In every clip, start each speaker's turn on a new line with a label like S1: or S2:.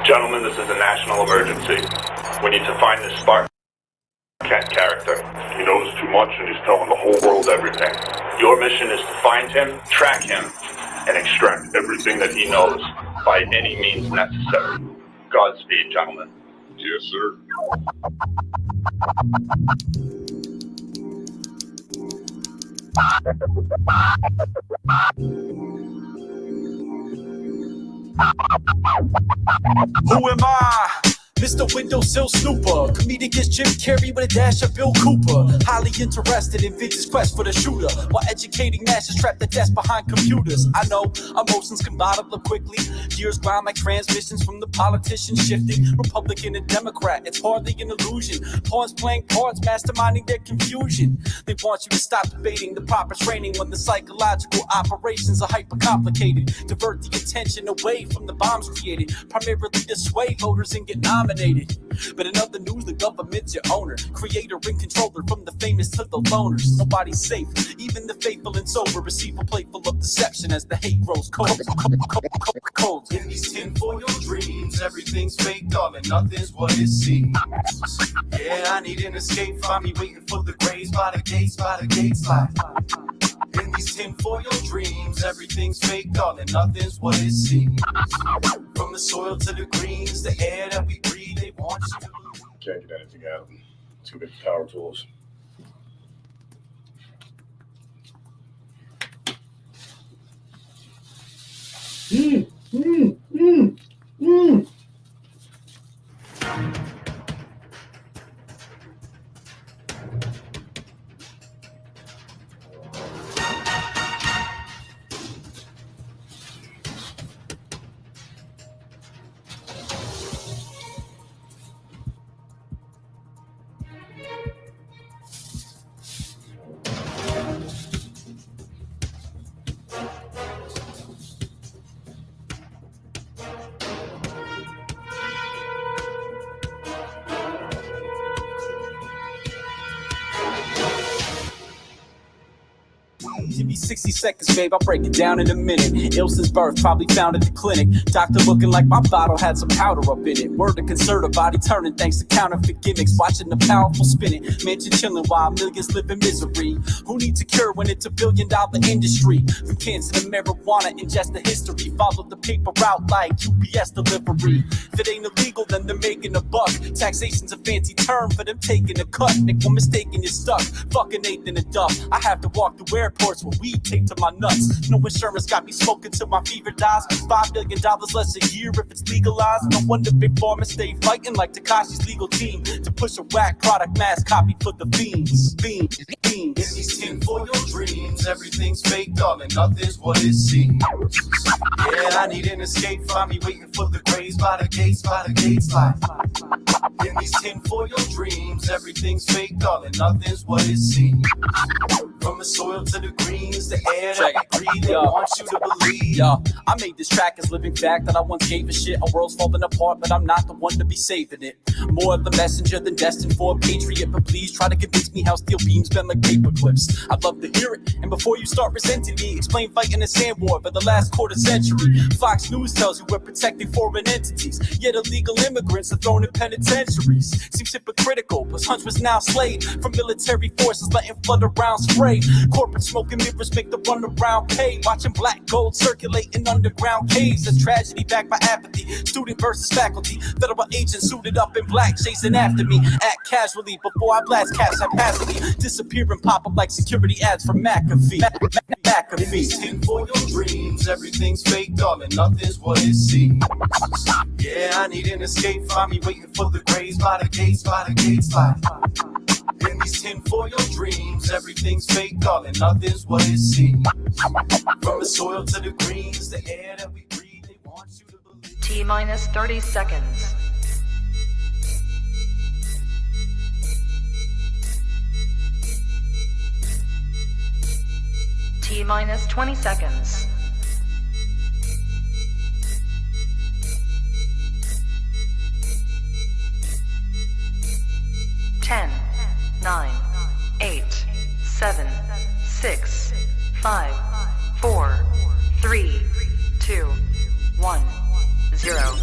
S1: Gentlemen, this is a national emergency. We need to find this Sparkin character. He knows too much and he's telling the whole world everything. Your mission is to find him, track him, and extract everything that he knows by any means necessary. Godspeed, gentlemen.
S2: Yes, sir.
S3: Who am I? Mr. Windowsill Snooper, comedic as Jim Carrey with a dash of Bill Cooper. Highly interested in Vince's quest for the shooter, while educating masses trapped at desk behind computers. I know emotions can bottle up quickly. Years grind like transmissions from the politicians shifting. Republican and Democrat, it's hardly an illusion. Pawns playing cards, masterminding their confusion. They want you to stop debating the proper training when the psychological operations are hyper complicated. Divert the attention away from the bombs created, primarily to sway voters and get nominated. But in other news, the government's your owner, creator and controller, from the famous to the loners. Nobody's safe, even the faithful and sober receive a plate full of deception as the hate grows cold. In these tinfoil dreams, everything's fake, darling, nothing's what it seems. Yeah, I need an escape, find me waiting for the graves by the gates like. In these tinfoil dreams, everything's fake, darling, nothing's what it seems. From the soil to the greens, the air that we breathe, they want you to believe.
S2: Can't get anything out. Too big power tools.
S3: Give me 60 seconds, babe, I'll break it down in a minute. Ill since birth, probably found at the clinic. Doctor looking like my bottle had some powder up in it. Word to conserve, body turning thanks to counterfeit gimmicks. Watching the powerful spin it. Mansion chilling while millions live in misery. Who needs a cure when it's $1 billion industry? From cancer to marijuana, ingest the history. Follow the paper route like UPS delivery. If it ain't illegal, then they're making a buck. Taxation's a fancy term for them taking a cut. Make one mistake and you're stuck. Fucking Nathan and Duff. I have to walk through airports with weed taped to my nuts. No insurance got me smoking till my fever dies. $5 million less a year if it's legalized. No wonder big pharma stay fighting like Tekashi's legal team to push a whack product mass copy for the fiends. In these tinfoil dreams, everything's fake, darling, nothing's what it seems. Yeah, I need an escape, find me waiting for the graves by the gates like. In these tinfoil dreams, everything's fake, darling, nothing's what it seems. From the soil to the greens, the air that we breathe, they want you to believe. Yo, I made this track as living fact that I once gave a shit. Our world's falling apart, but I'm not the one to be saving it. More of the messenger than destined for a patriot, but please try to convince me how steel beams bend like paper clips. I'd love to hear it, and before you start resenting me, explain fighting a sand war for the last quarter century. Fox News tells you we're protecting foreign entities, yet illegal immigrants are thrown in penitentiaries. Seems hypocritical, plus hundreds now slayed from military forces letting flood around spray. Corporate smoking mirrors make the run around pay. Watching black gold circulate in underground caves. A tragedy backed by apathy. Student versus faculty. Federal agents suited up in black chasing after me. Act casually before I blast caps haphazardly. Disappear and pop up like security ads for McAfee. In these tinfoil dreams, everything's fake, darling, nothing's what it seems. Yeah, I need an escape, find me waiting for the graves by the gates like. In these tinfoil dreams, everything's fake, darling, nothing's what it seems. From the soil to the greens, the air that we breathe, they want you to believe.
S4: T-minus 30 seconds. T-minus 20 seconds. 10, 9, 8, 7, 6, 5, 4, 3, 2, 1, 0.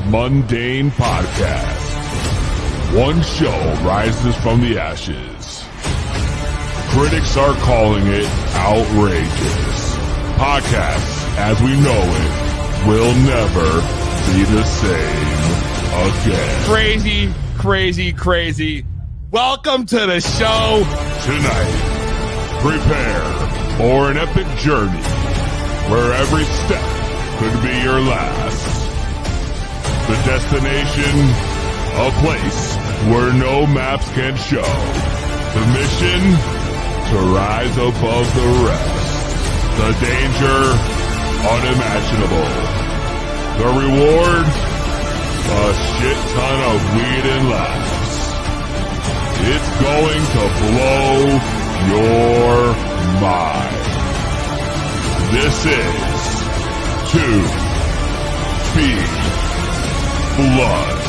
S5: mundane podcast. One show rises from the ashes. Critics are calling it outrageous. Podcasts, as we know it, will never be the same again.
S6: Crazy, crazy, crazy. Welcome to the show.
S5: Tonight, prepare for an epic journey where every step could be your last. The destination, a place where no maps can show. The mission, to rise above the rest. The danger, unimaginable. The reward, a shit ton of weed and laughs. It's going to blow your mind. This is To Be Bloods.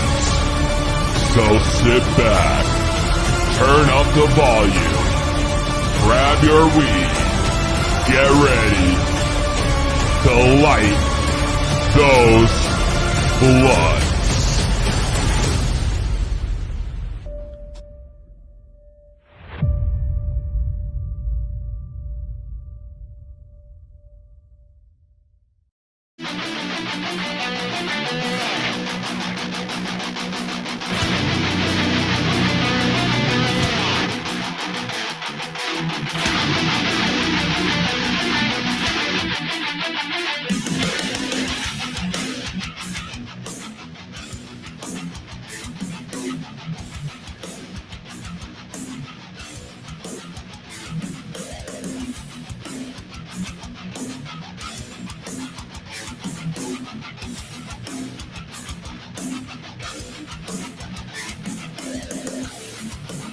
S5: So sit back, turn up the volume, grab your weed, get ready to light those bloods.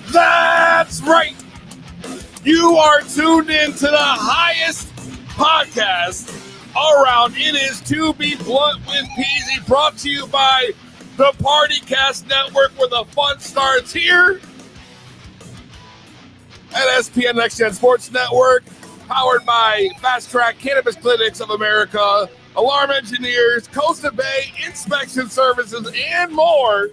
S6: That's right. You are tuned in to the highest podcast around. It is To Be Blunt with Peezy, brought to you by the PartyCast Network, where the fun starts here. NSPN Next Gen Sports Network, powered by Fast Track Cannabis Clinics of America, Alarm Engineers, Costa Bay Inspection Services, and more.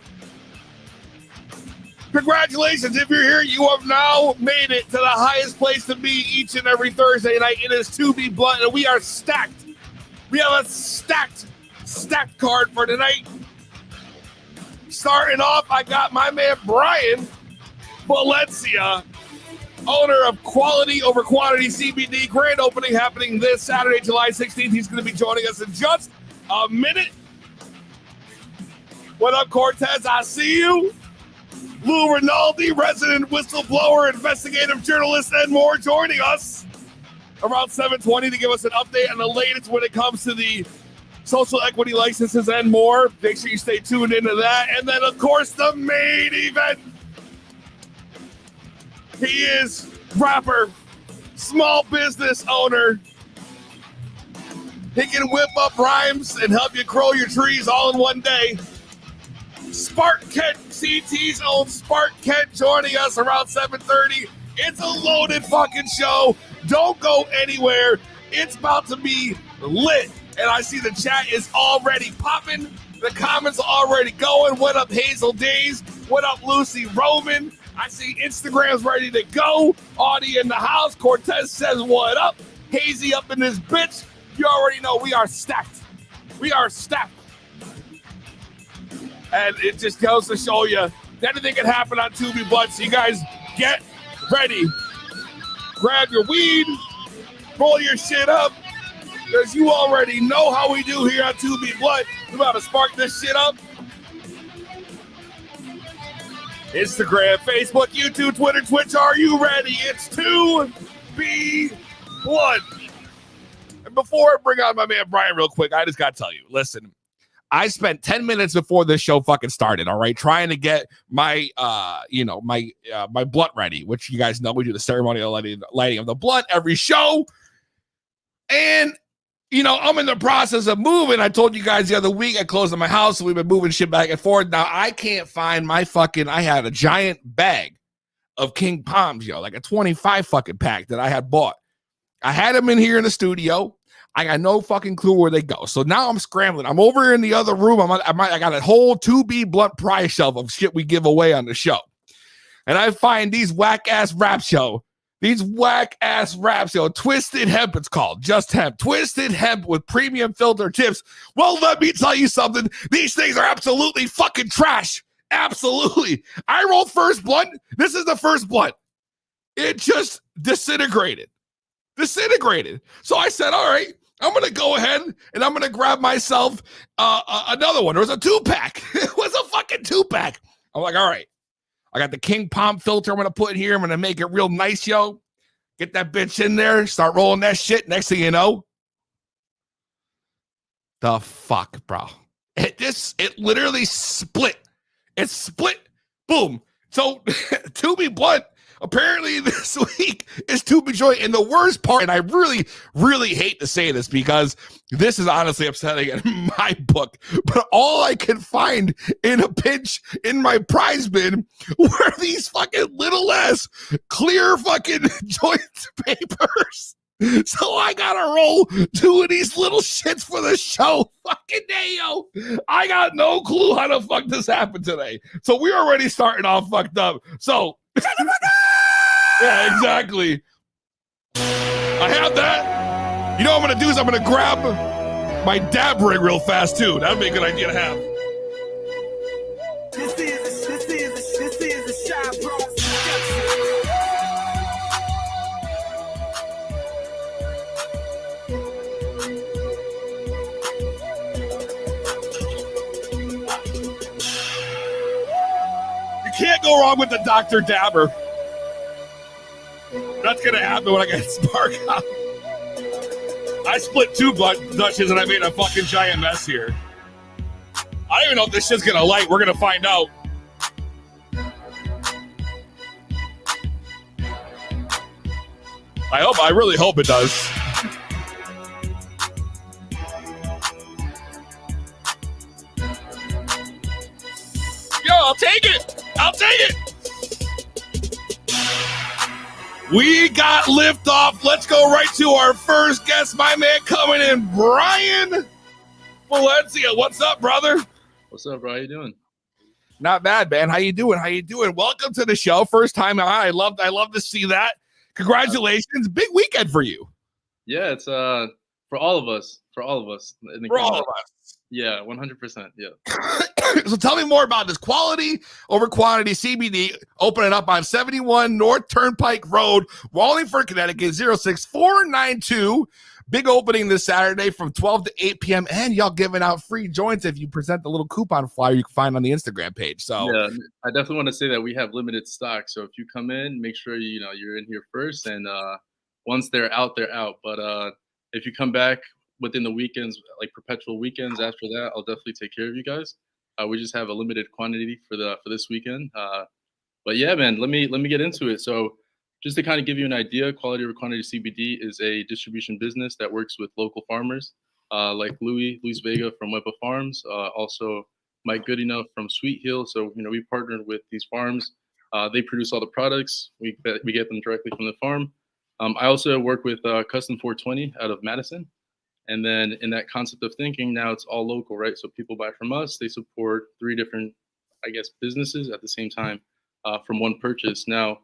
S6: Congratulations. If you're here, you have now made it to the highest place to be each and every Thursday night. It is To Be Blunt, and we are stacked. We have a stacked card for tonight. Starting off, I got my man Brian Valencia, owner of Quality Over Quantity CBD. Grand opening happening this Saturday, July 16th. He's going to be joining us in just a minute. What up, Cortez? I see you. Lou Rinaldi, resident whistleblower, investigative journalist, and more, joining us around 7:20 to give us an update on the latest when it comes to the social equity licenses and more. Make sure you stay tuned into that. And then, of course, the main event. He is rapper, small business owner. He can whip up rhymes and help you grow your trees all in one day. Sparkin, CT's own Sparkin, joining us around 7:30. It's a loaded fucking show. Don't go anywhere. It's about to be lit. And I see the chat is already popping. The comments are already going. What up, Hazel Days? What up, Lucy Roman? I see Instagram's ready to go. Audie in the house. Cortez says, what up? Hazy up in this bitch. You already know we are stacked. We are stacked. And it just goes to show you anything can happen on To Be Blunt. So you guys get ready. Grab your weed. Roll your shit up. Because you already know how we do here on To Be Blunt. We're about to spark this shit up. Instagram, Facebook, YouTube, Twitter, Twitch. Are you ready? It's To Be Blunt. And before I bring on my man Brian real quick, I just got to tell you, listen. I spent 10 minutes before this show fucking started, all right, trying to get my, my blunt ready, which you guys know we do the ceremonial lighting of the blunt every show. And, you know, I'm in the process of moving. I told you guys the other week I closed on my house, so we've been moving shit back and forth. Now, I can't find my I had a giant bag of King Palms, like a 25 fucking pack that I had bought. I had them in here in the studio.
S7: I got no fucking clue where they go. So now I'm scrambling. I'm over in the other room. I got a whole 2B blunt prize shelf of shit we give away on the show. And I find these whack-ass rap show. Twisted Hemp, it's called. Just Hemp. Twisted Hemp with premium filter tips. Well, let me tell you something. These things are absolutely fucking trash. Absolutely. I rolled first blunt. This is the first blunt. It just disintegrated. So I said, all right, I'm going to go ahead and I'm going to grab myself another one. It was a 2-pack. It was a fucking 2-pack. I'm like, all right. I got the King Palm filter I'm going to put here. I'm going to make it real nice, yo. Get that bitch in there. Start rolling that shit. Next thing you know, the fuck, bro. It literally split. It split. Boom. So, to be blunt, apparently this week is to be joy. And the worst part, and I really, really hate to say this because this is honestly upsetting in my book, but all I could find in a pinch in my prize bin were these fucking little ass clear fucking joint papers. So I gotta roll 2 of these little shits for the show. Fucking day, yo. I got no clue how the fuck this happened today. So we're already starting off fucked up. So yeah, exactly. I have that. You know what I'm going to do is I'm going to grab my dab rig real fast, too. That would be a good idea to have.
S8: This is a Shy Bros
S7: You can't go wrong with the Dr. Dabber. That's going to happen when I get Spark out. I split 2 Dutches and I made a fucking giant mess here. I don't even know if this shit's going to light. We're going to find out. I really hope it does. Yo, I'll take it. We got liftoff. Let's go right to our first guest. My man coming in, Brian Valencia. What's up, brother?
S9: What's up, bro? How you doing?
S7: Not bad, man. How you doing? Welcome to the show. First time. I love to see that. Congratulations. Big weekend for you.
S9: Yeah, it's for all of us. For all of us. Yeah, 100%. Yeah.
S7: So tell me more about this quality over quantity CBD opening up on 71 North Turnpike Road, Wallingford, Connecticut, 06492. Big opening this Saturday from 12 to 8 p.m. And y'all giving out free joints if you present the little coupon flyer you can find on the Instagram page. So
S9: yeah, I definitely want to say that we have limited stock. So if you come in, make sure you're in here first. And once they're out, they're out. But if you come back within the weekends, like perpetual weekends after that, I'll definitely take care of you guys. We just have a limited quantity for this weekend. But yeah, man, let me get into it. So just to kind of give you an idea, Quality Over Quantity CBD is a distribution business that works with local farmers like Luis Vega from Wepa Farms, also Mike Goodenough from Sweet Hill. So we partnered with these farms. They produce all the products. We get them directly from the farm. I also work with Custom 420 out of Madison. And then in that concept of thinking, now it's all local, right? So people buy from us. They support 3 different, businesses at the same time from one purchase. Now,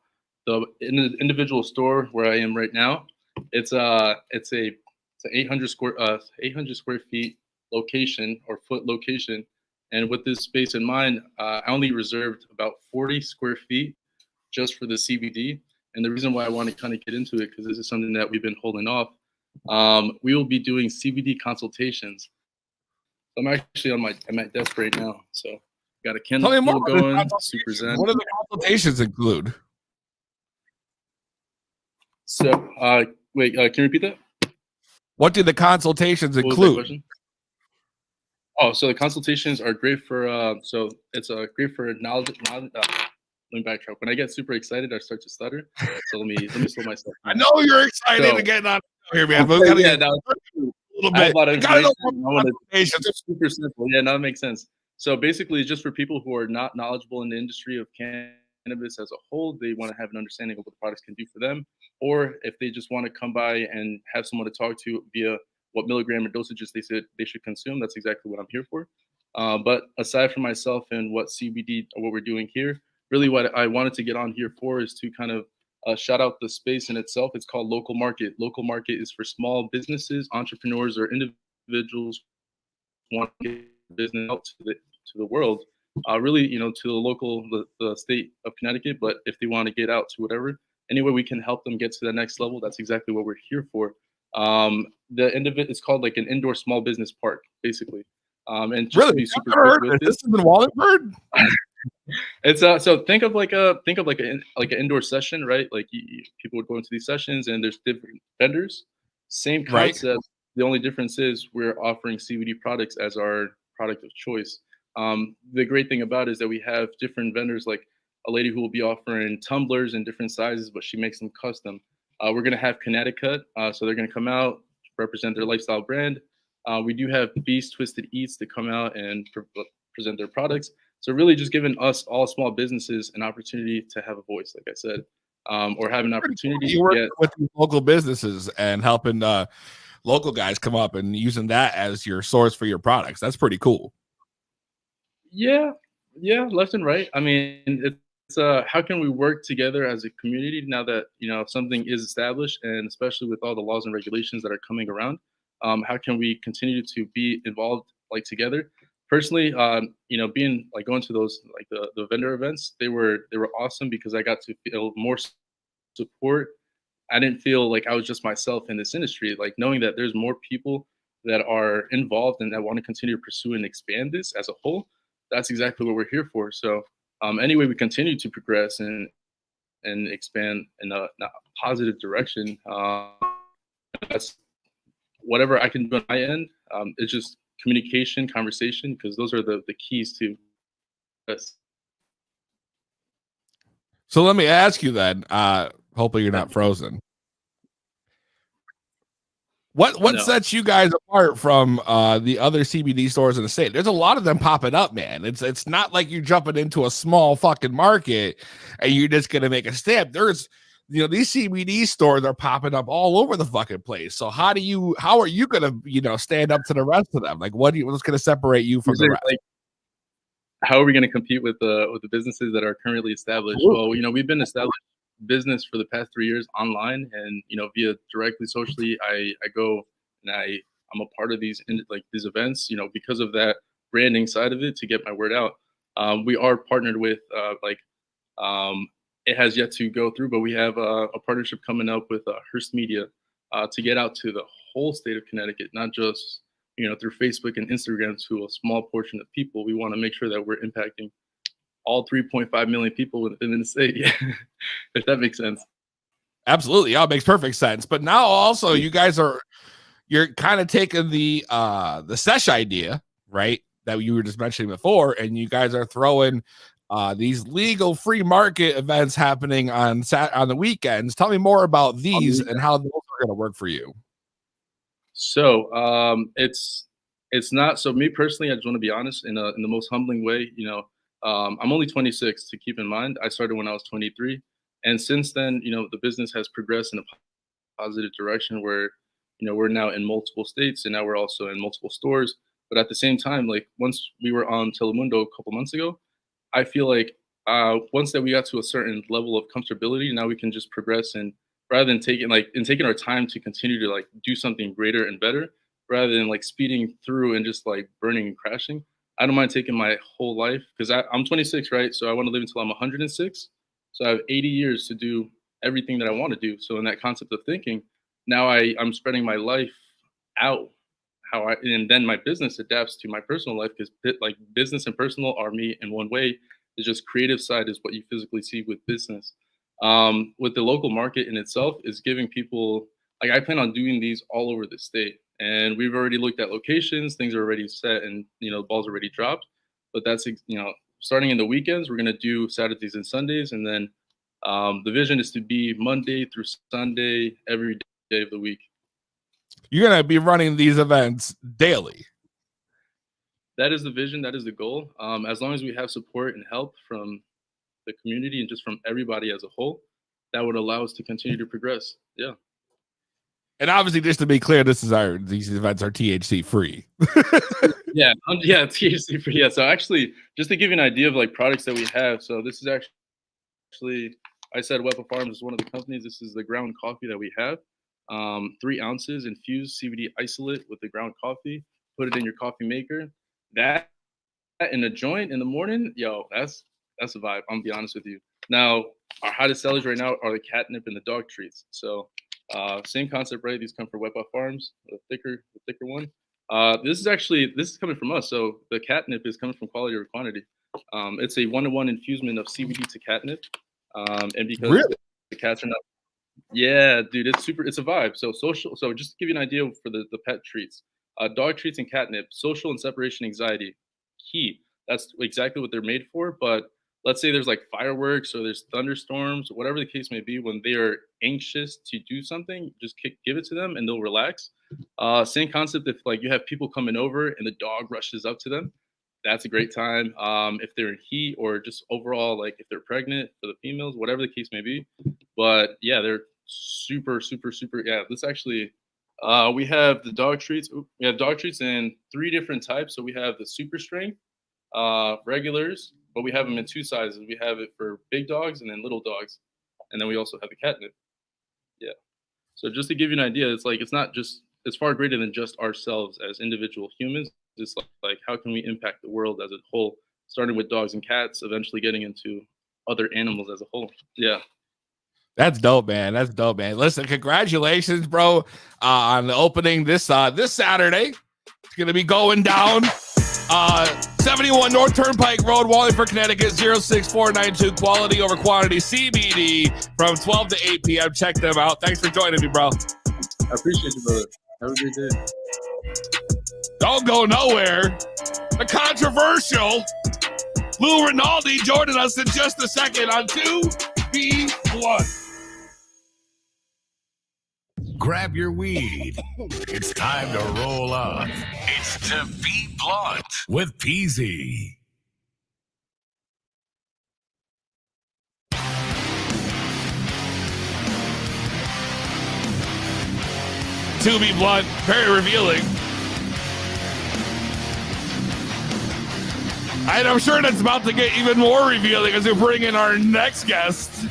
S9: in the individual store where I am right now, it's a 800 square feet location or foot location. And with this space in mind, I only reserved about 40 square feet just for the CBD. And the reason why I want to kind of get into it, because this is something that we've been holding off. We will be doing CBD consultations. I'm actually at my desk right now, so got a candle going. Super zen.
S7: What do the consultations include?
S9: So, wait, can you repeat that?
S7: What do the consultations include?
S9: Oh, so the consultations are great for. So it's great for knowledge. Let me backtrack. When I get super excited, I start to stutter. So let me slow myself down.
S7: I know you're excited to get on here, man. But
S9: yeah,
S7: a little bit.
S9: I have a lot of information.
S7: It's
S9: super simple. Yeah, no, that makes sense. So basically, just for people who are not knowledgeable in the industry of cannabis as a whole, they want to have an understanding of what the products can do for them, or if they just want to come by and have someone to talk to via what milligram or dosages they should consume. That's exactly what I'm here for. But aside from myself and what CBD or what we're doing here, really what I wanted to get on here for is to kind of shout out the space in itself. It's called Local Market. Local Market is for small businesses, entrepreneurs, or individuals who want to get business out to the world. Really, to the state of Connecticut. But if they want to get out to whatever, any way we can help them get to the next level, that's exactly what we're here for. The end of it is called like an indoor small business park, basically. And just to be super quick with
S7: this is in Wallingford.
S9: It's so think of like an indoor session, right? Like people would go into these sessions and there's different vendors, same
S7: Right.
S9: concept. The only difference is we're offering CBD products as our product of choice. The great thing about it is that we have different vendors, like a lady who will be offering tumblers in different sizes, but she makes them custom. We're gonna have Connecticut, so they're gonna come out, represent their lifestyle brand. We do have Beast Twisted Eats to come out and present their products. So really just giving us all small businesses an opportunity to have a voice, like I said, or have an opportunity
S7: You
S9: to
S7: work
S9: get.
S7: with these local businesses and helping local guys come up and using that as your source for your products. That's pretty cool.
S9: Yeah, left and right. I mean, it's how can we work together as a community now that something is established, and especially with all the laws and regulations that are coming around, how can we continue to be involved like together? Personally, being like going to those like the vendor events, they were awesome because I got to feel more support. I didn't feel like I was just myself in this industry. Like knowing that there's more people that are involved and that want to continue to pursue and expand this as a whole. That's exactly what we're here for. So anyway, we continue to progress and expand in a positive direction. That's whatever I can do on my end. It's just communication, conversation, because those are the keys to this.
S7: So let me ask you then. Hopefully you're not frozen. What
S9: No.
S7: sets you guys apart from the other CBD stores in the state? There's a lot of them popping up, man. It's not like you're jumping into a small fucking market and you're just gonna make a stamp. There's these CBD stores are popping up all over the fucking place. So how are you gonna stand up to the rest of them? Like what's gonna separate you from the rest?
S9: Like, how are we going to compete with the businesses that are currently established?
S7: Absolutely.
S9: Well, we've been established business for the past 3 years online, and via directly socially. I go and I'm a part of these events. Because of that branding side of it to get my word out. We are partnered with it has yet to go through, but we have a partnership coming up with Hearst Media to get out to the whole state of Connecticut, not just through Facebook and Instagram to a small portion of people. We want to make sure that we're impacting all 3.5 million people within the state. If that makes sense.
S7: Absolutely. Yeah, it makes perfect sense. But now also you're kind of taking the sesh idea, right? That you were just mentioning before, and you guys are throwing these legal free market events happening on the weekends. Tell me more about these and how those are going to work for you.
S9: So it's not. So me personally, I just want to be honest in the most humbling way. I'm only 26. To keep in mind, I started when I was 23, and since then, the business has progressed in a positive direction where we're now in multiple states, and now we're also in multiple stores. But at the same time, like once we were on Telemundo a couple months ago, I feel like once that we got to a certain level of comfortability, now we can just progress, and rather than taking our time to continue to like do something greater and better, rather than like speeding through and just like burning and crashing. I don't mind taking my whole life because I'm 26, right? So I want to live until I'm 106. So I have 80 years to do everything that I want to do. So in that concept of thinking, now I'm spreading my life out and then my business adapts to my personal life because like business and personal are me in one way. It's just creative side is what you physically see with business. With the local market in itself is giving people like I plan on doing these all over the state. And we've already looked at locations, things are already set and, the ball's already dropped. But that's, starting in the weekends, we're going to do Saturdays and Sundays. And then the vision is to be Monday through Sunday, every day of the week.
S7: You're going to be running these events daily.
S9: That is the vision. That is the goal. As long as we have support and help from the community and just from everybody as a whole, that would allow us to continue to progress. Yeah.
S7: And obviously, just to be clear, these events are THC free.
S9: Yeah, THC free. Yeah, so actually, just to give you an idea of like products that we have, so this is actually, I said Wepa Farms is one of the companies. This is the ground coffee that we have. 3 ounces infused CBD isolate with the ground coffee. Put it in your coffee maker. That in a joint in the morning, yo, that's a vibe. I'm gonna be honest with you. Now, our hottest sellers right now are the catnip and the dog treats. So, same concept, right? These come from Wepa Farms, the thicker one. This is coming from us. So the catnip is coming from quality over quantity. It's a 1-to-1 infusement of CBD to catnip. And because
S7: Really?
S9: the cats are not, yeah, dude, it's a vibe. So so just to give you an idea for the pet treats, dog treats and catnip, social and separation anxiety, key. That's exactly what they're made for. But let's say there's like fireworks or there's thunderstorms, whatever the case may be, when they are anxious to do something, just give it to them and they'll relax. Same concept if like you have people coming over and the dog rushes up to them, that's a great time. If they're in heat or just overall, like if they're pregnant for the females, whatever the case may be. But yeah, they're super, super, super. Yeah, this actually, we have the dog treats. We have dog treats in 3 different types. So we have the super strength, regulars, but we have them in 2 sizes. We have it for big dogs and then little dogs. And then we also have the catnip. Yeah. So just to give you an idea, it's far greater than just ourselves as individual humans. It's like how can we impact the world as a whole, starting with dogs and cats, eventually getting into other animals as a whole. Yeah.
S7: That's dope, man. Listen, congratulations, bro, on the opening this Saturday. It's gonna be going down. 71 North Turnpike Road, Wallingford, Connecticut, 06492. Quality over quantity CBD from 12 to 8 p.m. Check them out. Thanks for joining me, bro.
S9: I appreciate you, brother. Have a great day.
S7: Don't go nowhere. The controversial Lou Rinaldi joining us in just a second on 2B Blunt.
S10: Grab your weed. It's time to roll up. It's To Be Blunt with Peezy.
S7: To Be Blunt, very revealing. And I'm sure that's about to get even more revealing as we bring in our next guest.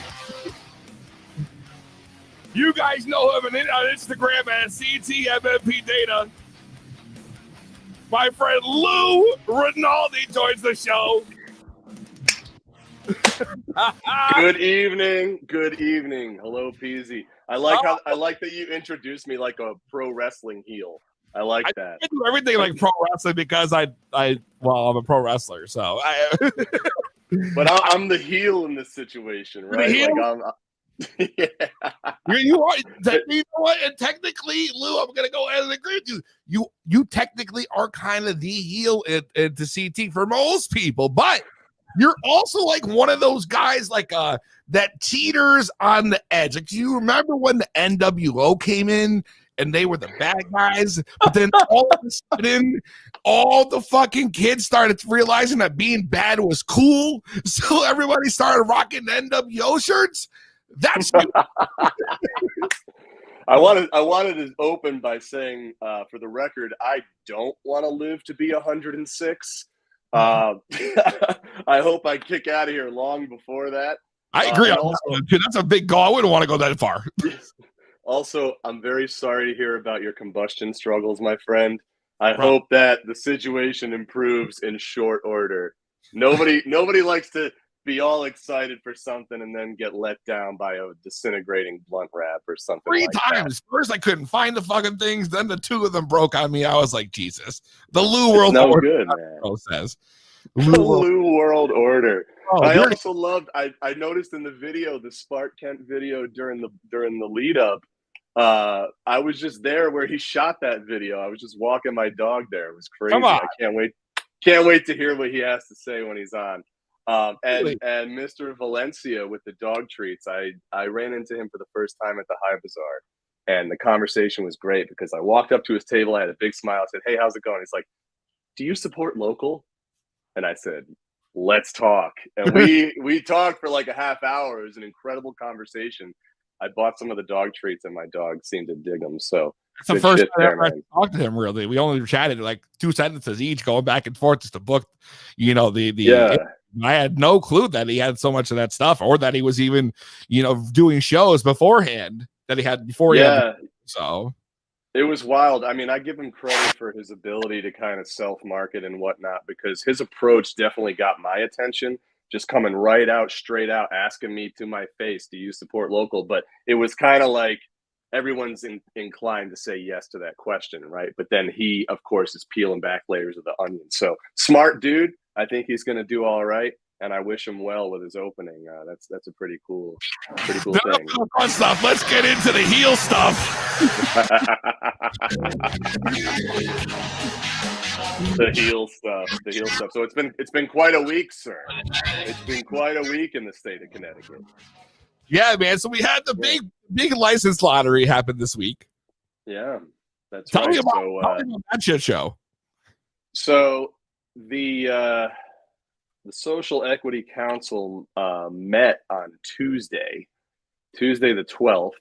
S7: You guys know him on Instagram at CTMMP Data. My friend Lou Rinaldi joins the show.
S11: Good evening. Hello, Peezy. I like that you introduced me like a pro wrestling heel. I like that.
S7: I do everything like pro wrestling because I'm a pro wrestler, so
S11: But I'm the heel in this situation, right? Yeah.
S7: You are. You know what? And technically, Lou, I'm gonna go ahead and agree with you. You technically are kind of the heel into CT for most people, but you're also like one of those guys like that cheaters on the edge. Like, do you remember when the NWO came in and they were the bad guys, but then all of a sudden, all the fucking kids started realizing that being bad was cool, so everybody started rocking the NWO shirts? That's
S11: I wanted to open by saying, for the record, I don't want to live to be 106. I hope I kick out of here long before that.
S7: I agree. That's a big goal. I wouldn't want to go that far.
S11: Also, I'm very sorry to hear about your combustion struggles, my friend. I hope that the situation improves in short order. Nobody likes to be all excited for something and then get let down by a disintegrating blunt wrap or something.
S7: 3
S11: like
S7: times.
S11: That.
S7: First, I couldn't find the fucking things. Then the 2 of them broke on me. I was like, Jesus. The Lou World
S11: no
S7: Order.
S11: Good, man.
S7: Says.
S11: The Lou World Order.
S7: Oh,
S11: I also loved. I noticed in the video, the Sparkin video during the lead up. I was just there where he shot that video. I was just walking my dog there. It was crazy. I can't wait to hear what he has to say when he's on. And Mr. Valencia with the dog treats, I ran into him for the first time at the High Bazaar, and the conversation was great because I walked up to his table, I had a big smile, I said, "Hey, how's it going?" He's like, "Do you support local?" And I said, "Let's talk." And we talked for like a half hour. It was an incredible conversation. I bought some of the dog treats, and my dog seemed to dig them. So
S7: it's the
S11: good
S7: first
S11: shit
S7: time I
S11: there,
S7: ever
S11: man.
S7: talked to him. Really, we only chatted like 2 sentences each, going back and forth just to book. The
S11: Yeah.
S7: I had no clue that he had so much of that stuff, or that he was even doing shows beforehand that he had before.
S11: Yeah.
S7: So
S11: it was wild. I mean, I give him credit for his ability to kind of self-market and whatnot, because his approach definitely got my attention. Just coming right out, straight out, asking me to my face, do you support local? But it was kind of like everyone's inclined to say yes to that question, right? But then he, of course, is peeling back layers of the onion. So smart dude. I think he's going to do all right, and I wish him well with his opening. That's a pretty cool thing.
S7: Fun stuff. Let's get into the heel stuff.
S11: The heel stuff. So it's been quite a week, sir. It's been quite a week in the state of Connecticut.
S7: Yeah, man. So we had the big license lottery happen this week.
S11: Yeah, that's
S7: tell
S11: right.
S7: Me about that shit show.
S11: So the Social Equity Council met on Tuesday the 12th,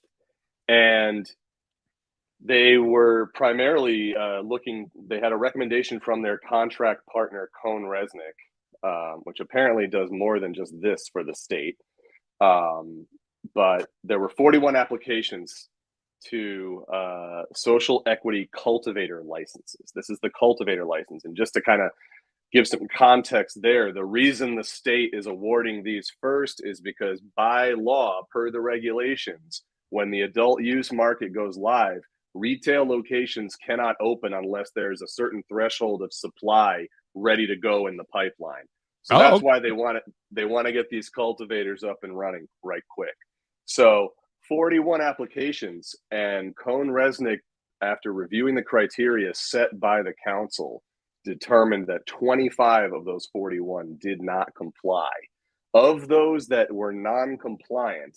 S11: and they were primarily they had a recommendation from their contract partner, Cone Resnick, which apparently does more than just this for the state. But there were 41 applications to social equity cultivator licenses. This is the cultivator license. And just to kind of give some context there, the reason the state is awarding these first is because by law, per the regulations, when the adult use market goes live, retail locations cannot open unless there's a certain threshold of supply ready to go in the pipeline. So that's why they want to get these cultivators up and running right quick. So 41 applications, and Cone Resnick, after reviewing the criteria set by the council, determined that 25 of those 41 did not comply. Of those that were non-compliant,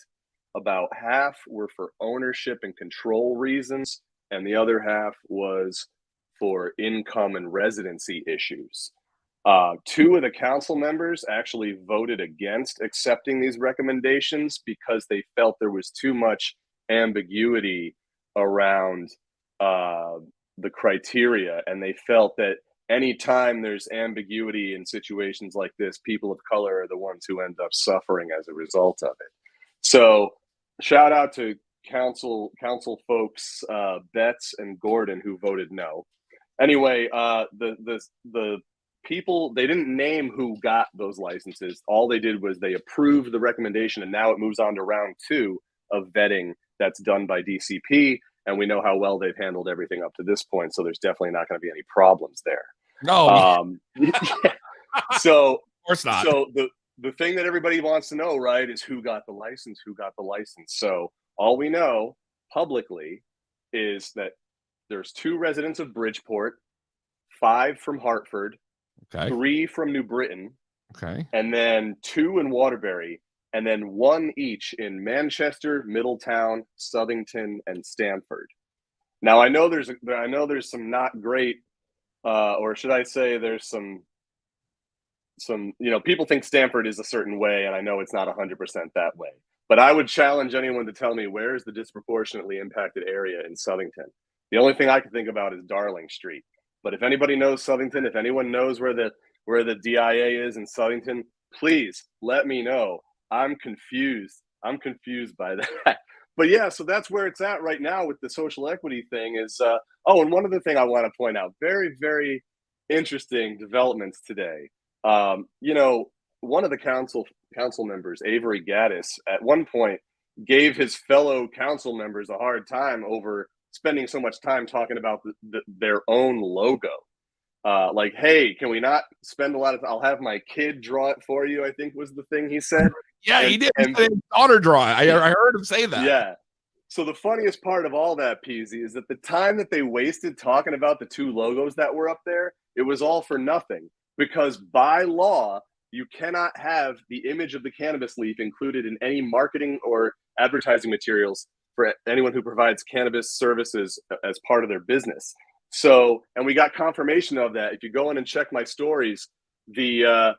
S11: about half were for ownership and control reasons, and the other half was for income and residency issues. 2 of the council members actually voted against accepting these recommendations because they felt there was too much ambiguity around the criteria, and they felt that anytime there's ambiguity in situations like this, people of color are the ones who end up suffering as a result of it. So shout out to council folks, Betts and Gordon, who voted no. Anyway, the people, they didn't name who got those licenses. All they did was they approved the recommendation, and now it moves on to round 2 of vetting that's done by DCP. And we know how well they've handled everything up to this point, so there's definitely not going to be any problems there.
S7: No.
S11: So,
S7: of course not.
S11: So the thing that everybody wants to know, right, is who got the license, So all we know publicly is that there's 2 residents of Bridgeport, 5 from Hartford, 3 from New Britain, and then 2 in Waterbury, and then 1 each in Manchester, Middletown, Southington, and Stamford. Now I know there's some not great, or should I say, there's some people think Stamford is a certain way, and I know it's not 100% that way. But I would challenge anyone to tell me where is the disproportionately impacted area in Southington. The only thing I can think about is Darling Street. But if anybody knows Southington, if anyone knows where the DIA is in Southington, please let me know. I'm confused by that. But yeah, so that's where it's at right now with the social equity thing is, and one other thing I want to point out, very, very interesting developments today. One of the council members, Avery Gaddis, at one point gave his fellow council members a hard time over spending so much time talking about their own logo. Like, hey, can we not spend a lot of time? I'll have my kid draw it for you, I think was the thing he said.
S7: Yeah, he did. And his daughter draw it. I heard him say that.
S11: Yeah. So the funniest part of all that, Peezy, is that the time that they wasted talking about the 2 logos that were up there, it was all for nothing. Because by law, you cannot have the image of the cannabis leaf included in any marketing or advertising materials for anyone who provides cannabis services as part of their business. So, and we got confirmation of that. If you go in and check my stories, the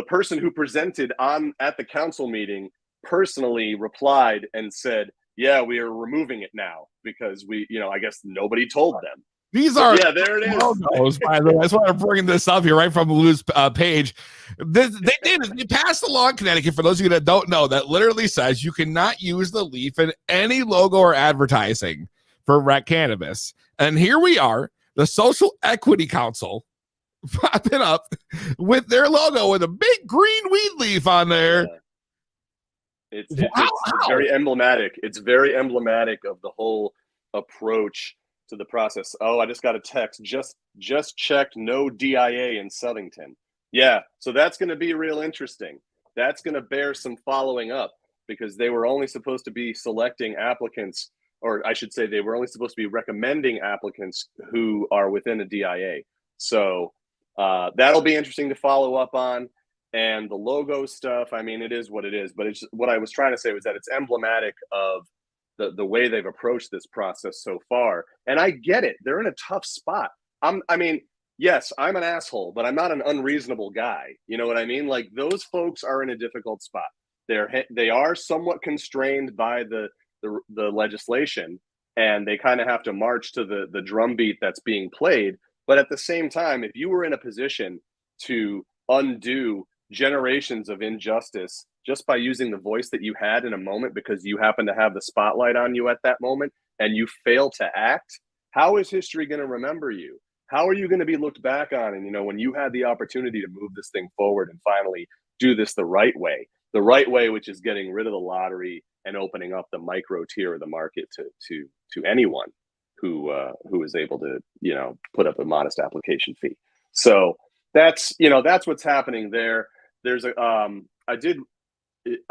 S11: person who presented at the council meeting personally replied and said, yeah, we are removing it now because we, I guess nobody told them.
S7: These are
S11: yeah, there it is.
S7: Logos, by the way. I just want to bring this up here right from Lou's page. They passed a law in Connecticut, for those of you that don't know, that literally says you cannot use the leaf in any logo or advertising for rec cannabis. And here we are, the Social Equity Council popping up with their logo with a big green weed leaf on there.
S11: Yeah. It's very emblematic. It's very emblematic of the whole approach to the process. Oh, I just got a text. Just checked, no DIA in Southington. Yeah, so that's going to be real interesting. That's going to bear some following up because they were only supposed to be selecting applicants, or I should say they were only supposed to be recommending applicants who are within a DIA. So that'll be interesting to follow up on. And the logo stuff, I mean, it is what it is. But it's what I was trying to say was that it's emblematic of the way they've approached this process so far. And I get it. They're in a tough spot. I mean, yes, I'm an asshole, but I'm not an unreasonable guy. You know what I mean? Like, those folks are in a difficult spot. They are somewhat constrained by the legislation, and they kind of have to march to the drumbeat that's being played. But at the same time, if you were in a position to undo generations of injustice just by using the voice that you had in a moment because you happen to have the spotlight on you at that moment and you fail to act, how is history going to remember you? How are you going to be looked back on? And, when you had the opportunity to move this thing forward and finally do this the right way, which is getting rid of the lottery and opening up the micro tier of the market to anyone who is able to, put up a modest application fee. So that's what's happening there. There's I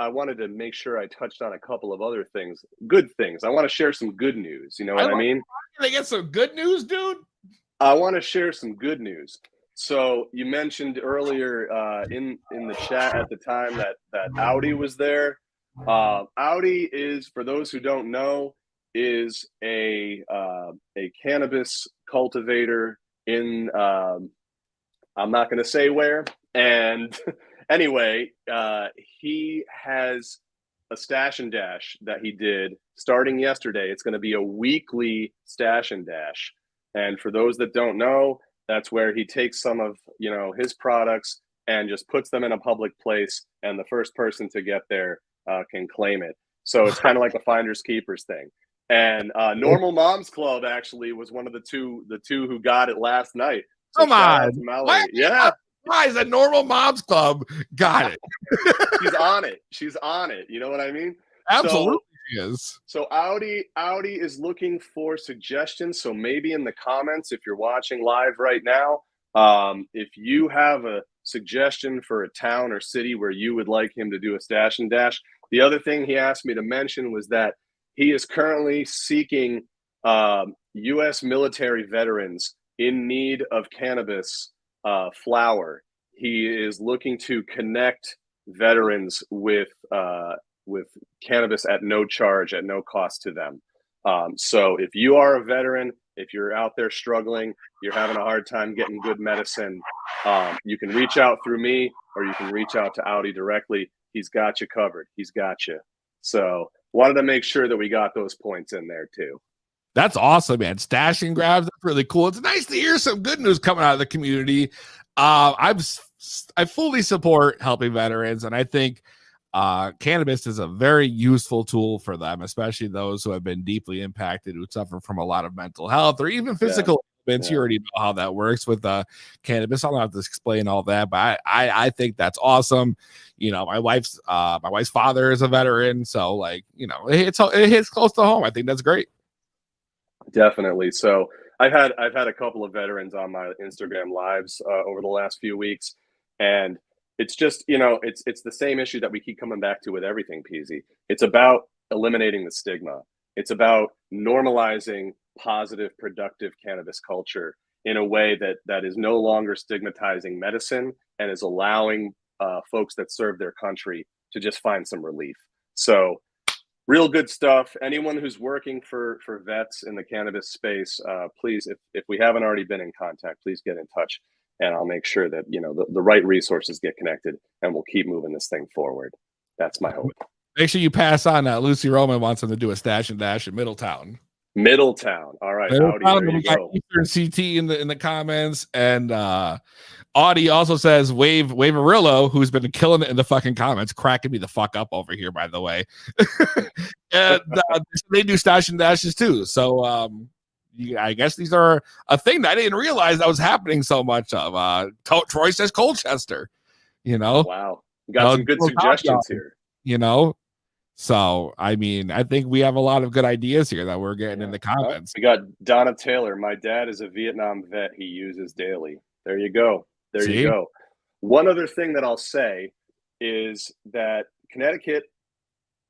S11: wanted to make sure I touched on a couple of other things, good things. I want to share some good news. You know what I mean?
S7: Can I get some good news, dude?
S11: I want to share some good news. So you mentioned earlier in the chat at the time that Audi was there. Audi is, for those who don't know, is a cannabis cultivator in I'm not going to say where. And anyway, he has a stash and dash that he did starting yesterday. It's going to be a weekly stash and dash. And for those that don't know, that's where he takes some of, his products and just puts them in a public place. And the first person to get there can claim it. So it's kind of like a finders keepers thing. And Normal Moms Club actually was one of the two who got it last night. So
S7: come on.
S11: Yeah.
S7: Why is a Normal Moms Club got it?
S11: She's on it. You know what I mean?
S7: Absolutely, she is.
S11: So Audi is looking for suggestions. So maybe in the comments, if you're watching live right now, if you have a suggestion for a town or city where you would like him to do a stash and dash. The other thing he asked me to mention was that he is currently seeking U.S. military veterans in need of cannabis flower. He is looking to connect veterans with cannabis at no charge, at no cost to them. So if you are a veteran, if you're out there struggling, you're having a hard time getting good medicine, you can reach out through me or you can reach out to Audi directly. He's got you covered. He's got you. So wanted to make sure that we got those points in there too.
S7: That's awesome, man. Stash and grabs, that's really cool. It's nice to hear some good news coming out of the community. I fully support helping veterans, and I think cannabis is a very useful tool for them, especially those who have been deeply impacted, who suffer from a lot of mental health or even physical events. Yeah. You already know how that works with cannabis. I don't have to explain all that, but I think that's awesome. My wife's father is a veteran, so it hits close to home. I think that's great.
S11: Definitely. So I've had a couple of veterans on my Instagram lives over the last few weeks, and it's just, it's the same issue that we keep coming back to with everything, Peezy. It's about eliminating the stigma. It's about normalizing positive, productive cannabis culture in a way that is no longer stigmatizing medicine and is allowing folks that serve their country to just find some relief. So real good stuff. Anyone who's working for vets in the cannabis space, please, if we haven't already been in contact, please get in touch. And I'll make sure that, the right resources get connected and we'll keep moving this thing forward. That's my hope.
S7: Make sure you pass on that. Lucy Roman wants him to do a stash and dash in Middletown.
S11: Middletown. All right. Audi, there you go.
S7: Eastern CT in the comments. And Audi also says Waverillo, who's been killing it in the fucking comments, cracking me the fuck up over here, by the way. And they do stash and dashes too. So I guess these are a thing that I didn't realize that was happening so much of. Troy says Colchester,
S11: Wow. You got some good suggestions here.
S7: So I mean, I think we have a lot of good ideas here that we're getting in the comments.
S11: We got Donna Taylor. My dad is a Vietnam vet. He uses daily. There you go. You go. One other thing that I'll say is that Connecticut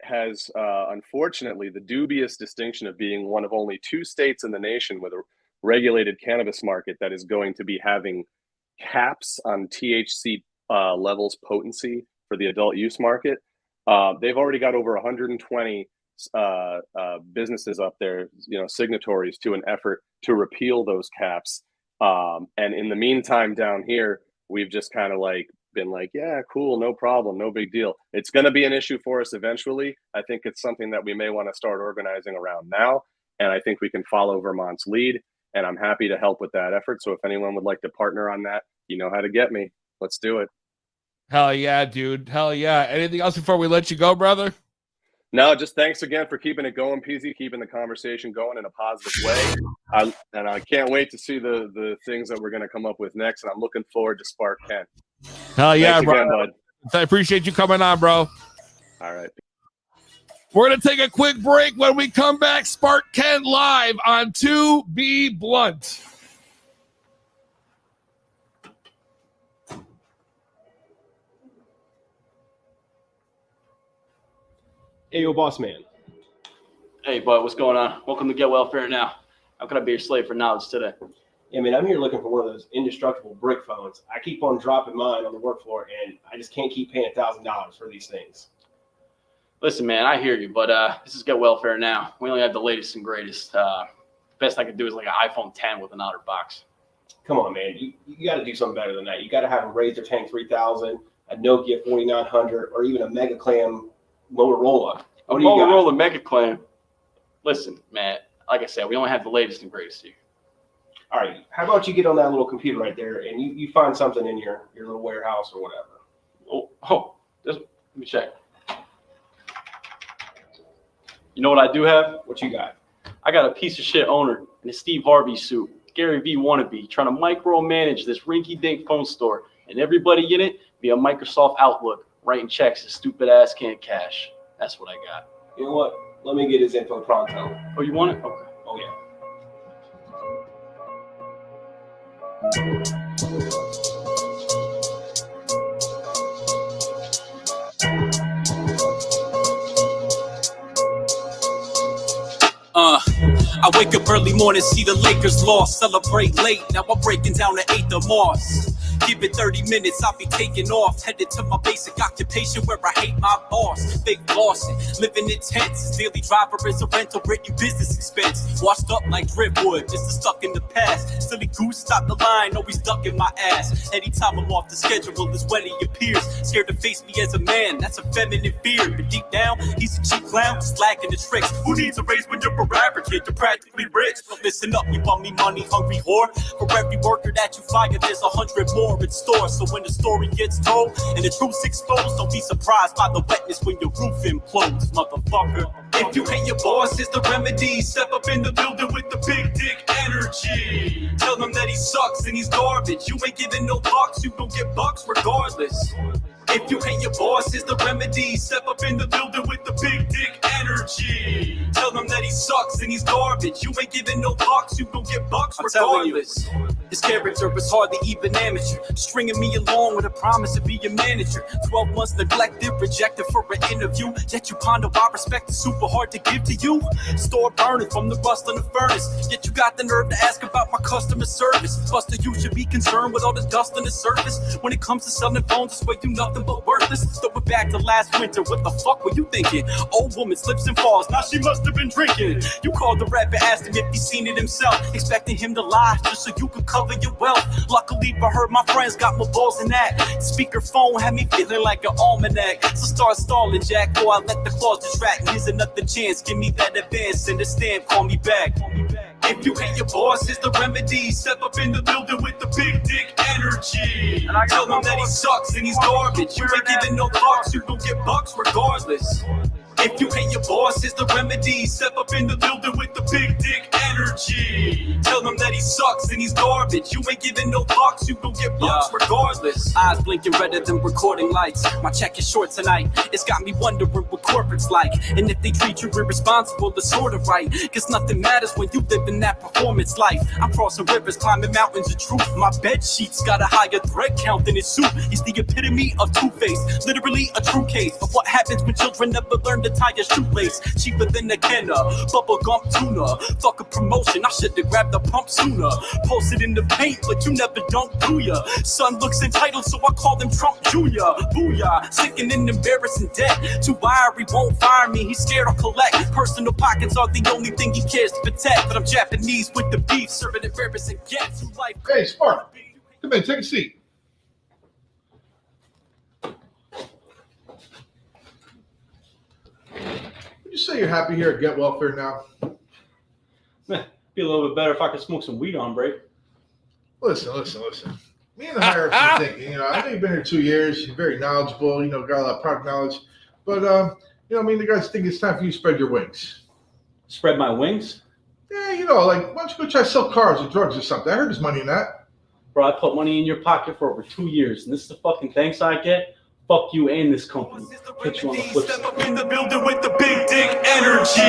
S11: has, unfortunately, the dubious distinction of being one of only 2 states in the nation with a regulated cannabis market that is going to be having caps on THC levels potency for the adult use market. They've already got over 120 businesses up there, signatories to an effort to repeal those caps. And in the meantime, down here, we've just kind of been yeah, cool, no problem, no big deal. It's going to be an issue for us eventually. I think it's something that we may want to start organizing around now. And I think we can follow Vermont's lead. And I'm happy to help with that effort. So if anyone would like to partner on that, you know how to get me. Let's do it.
S7: Hell yeah, dude. Hell yeah. Anything else before we let you go, brother?
S11: No, just thanks again for keeping it going, Peezy, keeping the conversation going in a positive way. And I can't wait to see the things that we're going to come up with next. And I'm looking forward to Sparkin.
S7: Hell yeah,
S11: thanks
S7: bro.
S11: Again, bud.
S7: I appreciate you coming on, bro.
S11: All right.
S7: We're going to take a quick break. When we come back, Sparkin live on 2B Blunt.
S12: Hey, yo, boss man.
S13: Hey, bud, what's going on? Welcome to Get Welfare Now. How can I be your slave for knowledge today?
S12: Yeah, man, I'm here looking for one of those indestructible brick phones. I keep on dropping mine on the work floor, and I just can't keep paying $1,000 for these things.
S13: Listen, man, I hear you, but this is Get Welfare Now. We only have the latest and greatest. Best I could do is like an iPhone 10 with an outer box.
S12: Come on, man. You got to do something better than that. You got to have a Razor Tank 3000, a Nokia 4900, or even a Mega Clam Motorola.
S13: A Motorola Mega Clam. Listen, man, like I said, we only have the latest and greatest here.
S12: All right, how about you get on that little computer right there and you find something in your little warehouse or whatever.
S13: Let me check. You know what I do have?
S12: What you got?
S13: I got a piece of shit owner in a Steve Harvey suit, Gary V wannabe, trying to micromanage this rinky-dink phone store, and everybody in it via Microsoft Outlook, writing checks his stupid ass can't cash. That's what I got.
S12: You know what? Let me get his info pronto.
S13: Oh, you want it? Okay.
S12: Oh, yeah.
S3: I wake up early morning, see the Lakers lost, celebrate late. Now I'm breaking down the 8th of Mars. Give it 30 minutes, I'll be taking off. Headed to my basic occupation where I hate my boss. Fake bossing, living in tents. Daily driver is a rental, written business expense. Washed up like driftwood, just stuck in the past. Silly goose, stop the line, always ducking my ass. Anytime I'm off the schedule is when he appears. Scared to face me as a man, that's a feminine fear. But deep down, he's a cheap clown, slacking the tricks. Who needs a raise when you're a rapper kid? You're practically rich. But listen up, you bum me money, hungry whore. For every worker that you fire, there's 100 more in store. So when the story gets told and the truth's exposed, don't be surprised by the wetness when your roof implodes, motherfucker. If you hate your boss, here's the remedy. Step up in the building with the big dick energy. Tell them that he sucks and he's garbage. You ain't giving no bucks, you gon' get bucks regardless. If you hate your boss, here's the remedy. Step up in the building with the big dick energy. Tell them that he sucks and he's garbage. You ain't giving no bucks, you gon' get bucks regardless. His character is hardly even amateur, stringing me along with a promise to be your manager. 12 months neglected, rejected for an interview. Yet you ponder why respect is super hard to give to you. Store burning from the rust on the furnace. Yet you got the nerve to ask about my customer service. Buster, you should be concerned with all the dust on the surface. When it comes to selling phones, this way you nothing but worthless. Throw it back to last winter, what the fuck were you thinking? Old woman slips and falls, now she must have been drinking. You called the rep and asked him if he seen it himself, expecting him to lie just so you could cut cover your wealth. Luckily for her, my friends got more balls than that. Speakerphone had me feeling like an almanac. So start stalling, Jack, or I let the claws distract. Here's another chance, give me that advance and the stamp, call me back. If you hate your boss, it's the remedy. Step up in the building with the big dick energy. And I tell him that he sucks and he's garbage. You ain't giving no fucks, you gon' get bucks regardless. If you hate your boss, it's the remedy. Step up in the building with the big dick energy. Tell him that he sucks and he's garbage. You ain't giving no fucks, you gon' get bucks regardless. Eyes blinking redder than recording lights. My check is short tonight. It's got me wondering what corporate's like. And if they treat you irresponsible, it's sort of right. Cause nothing matters when you live in that performance life. I'm crossing rivers, climbing mountains of truth. My bed sheets got a higher thread count than his suit. He's the epitome of two-face. Literally a true case of what happens when children never learn to tie a shoelace. Cheaper than a Kenner, bubblegum tuna. Fuck a promotion, I should've grabbed the pump sooner. Posted in the paint, but you never don't do ya. Son looks entitled, so I call him Trump Jr. Booyah, sicking and embarrassing debt. Too wiry, won't fire me, he's scared I'll collect. Personal pockets are the only thing he cares to protect. But I'm Japanese with the beef, serving it embarrassing gets.
S14: Hey, Spark, come in, take a seat. Would you say you're happy here at Get Welfare now?
S13: Be a little bit better if I could smoke some weed on break.
S14: Listen. Me and the higher ups are thinking, I know you've been here 2 years. You're very knowledgeable, got a lot of product knowledge. But, the guys think it's time for you to spread your wings.
S13: Spread my wings?
S14: Yeah, why don't you go try to sell cars or drugs or something? I heard there's money in that.
S13: Bro, I put money in your pocket for over 2 years, and this is the fucking thanks I get? Fuck you and this company. Hit you on the flip side.
S3: Step up in the building with the big dick energy.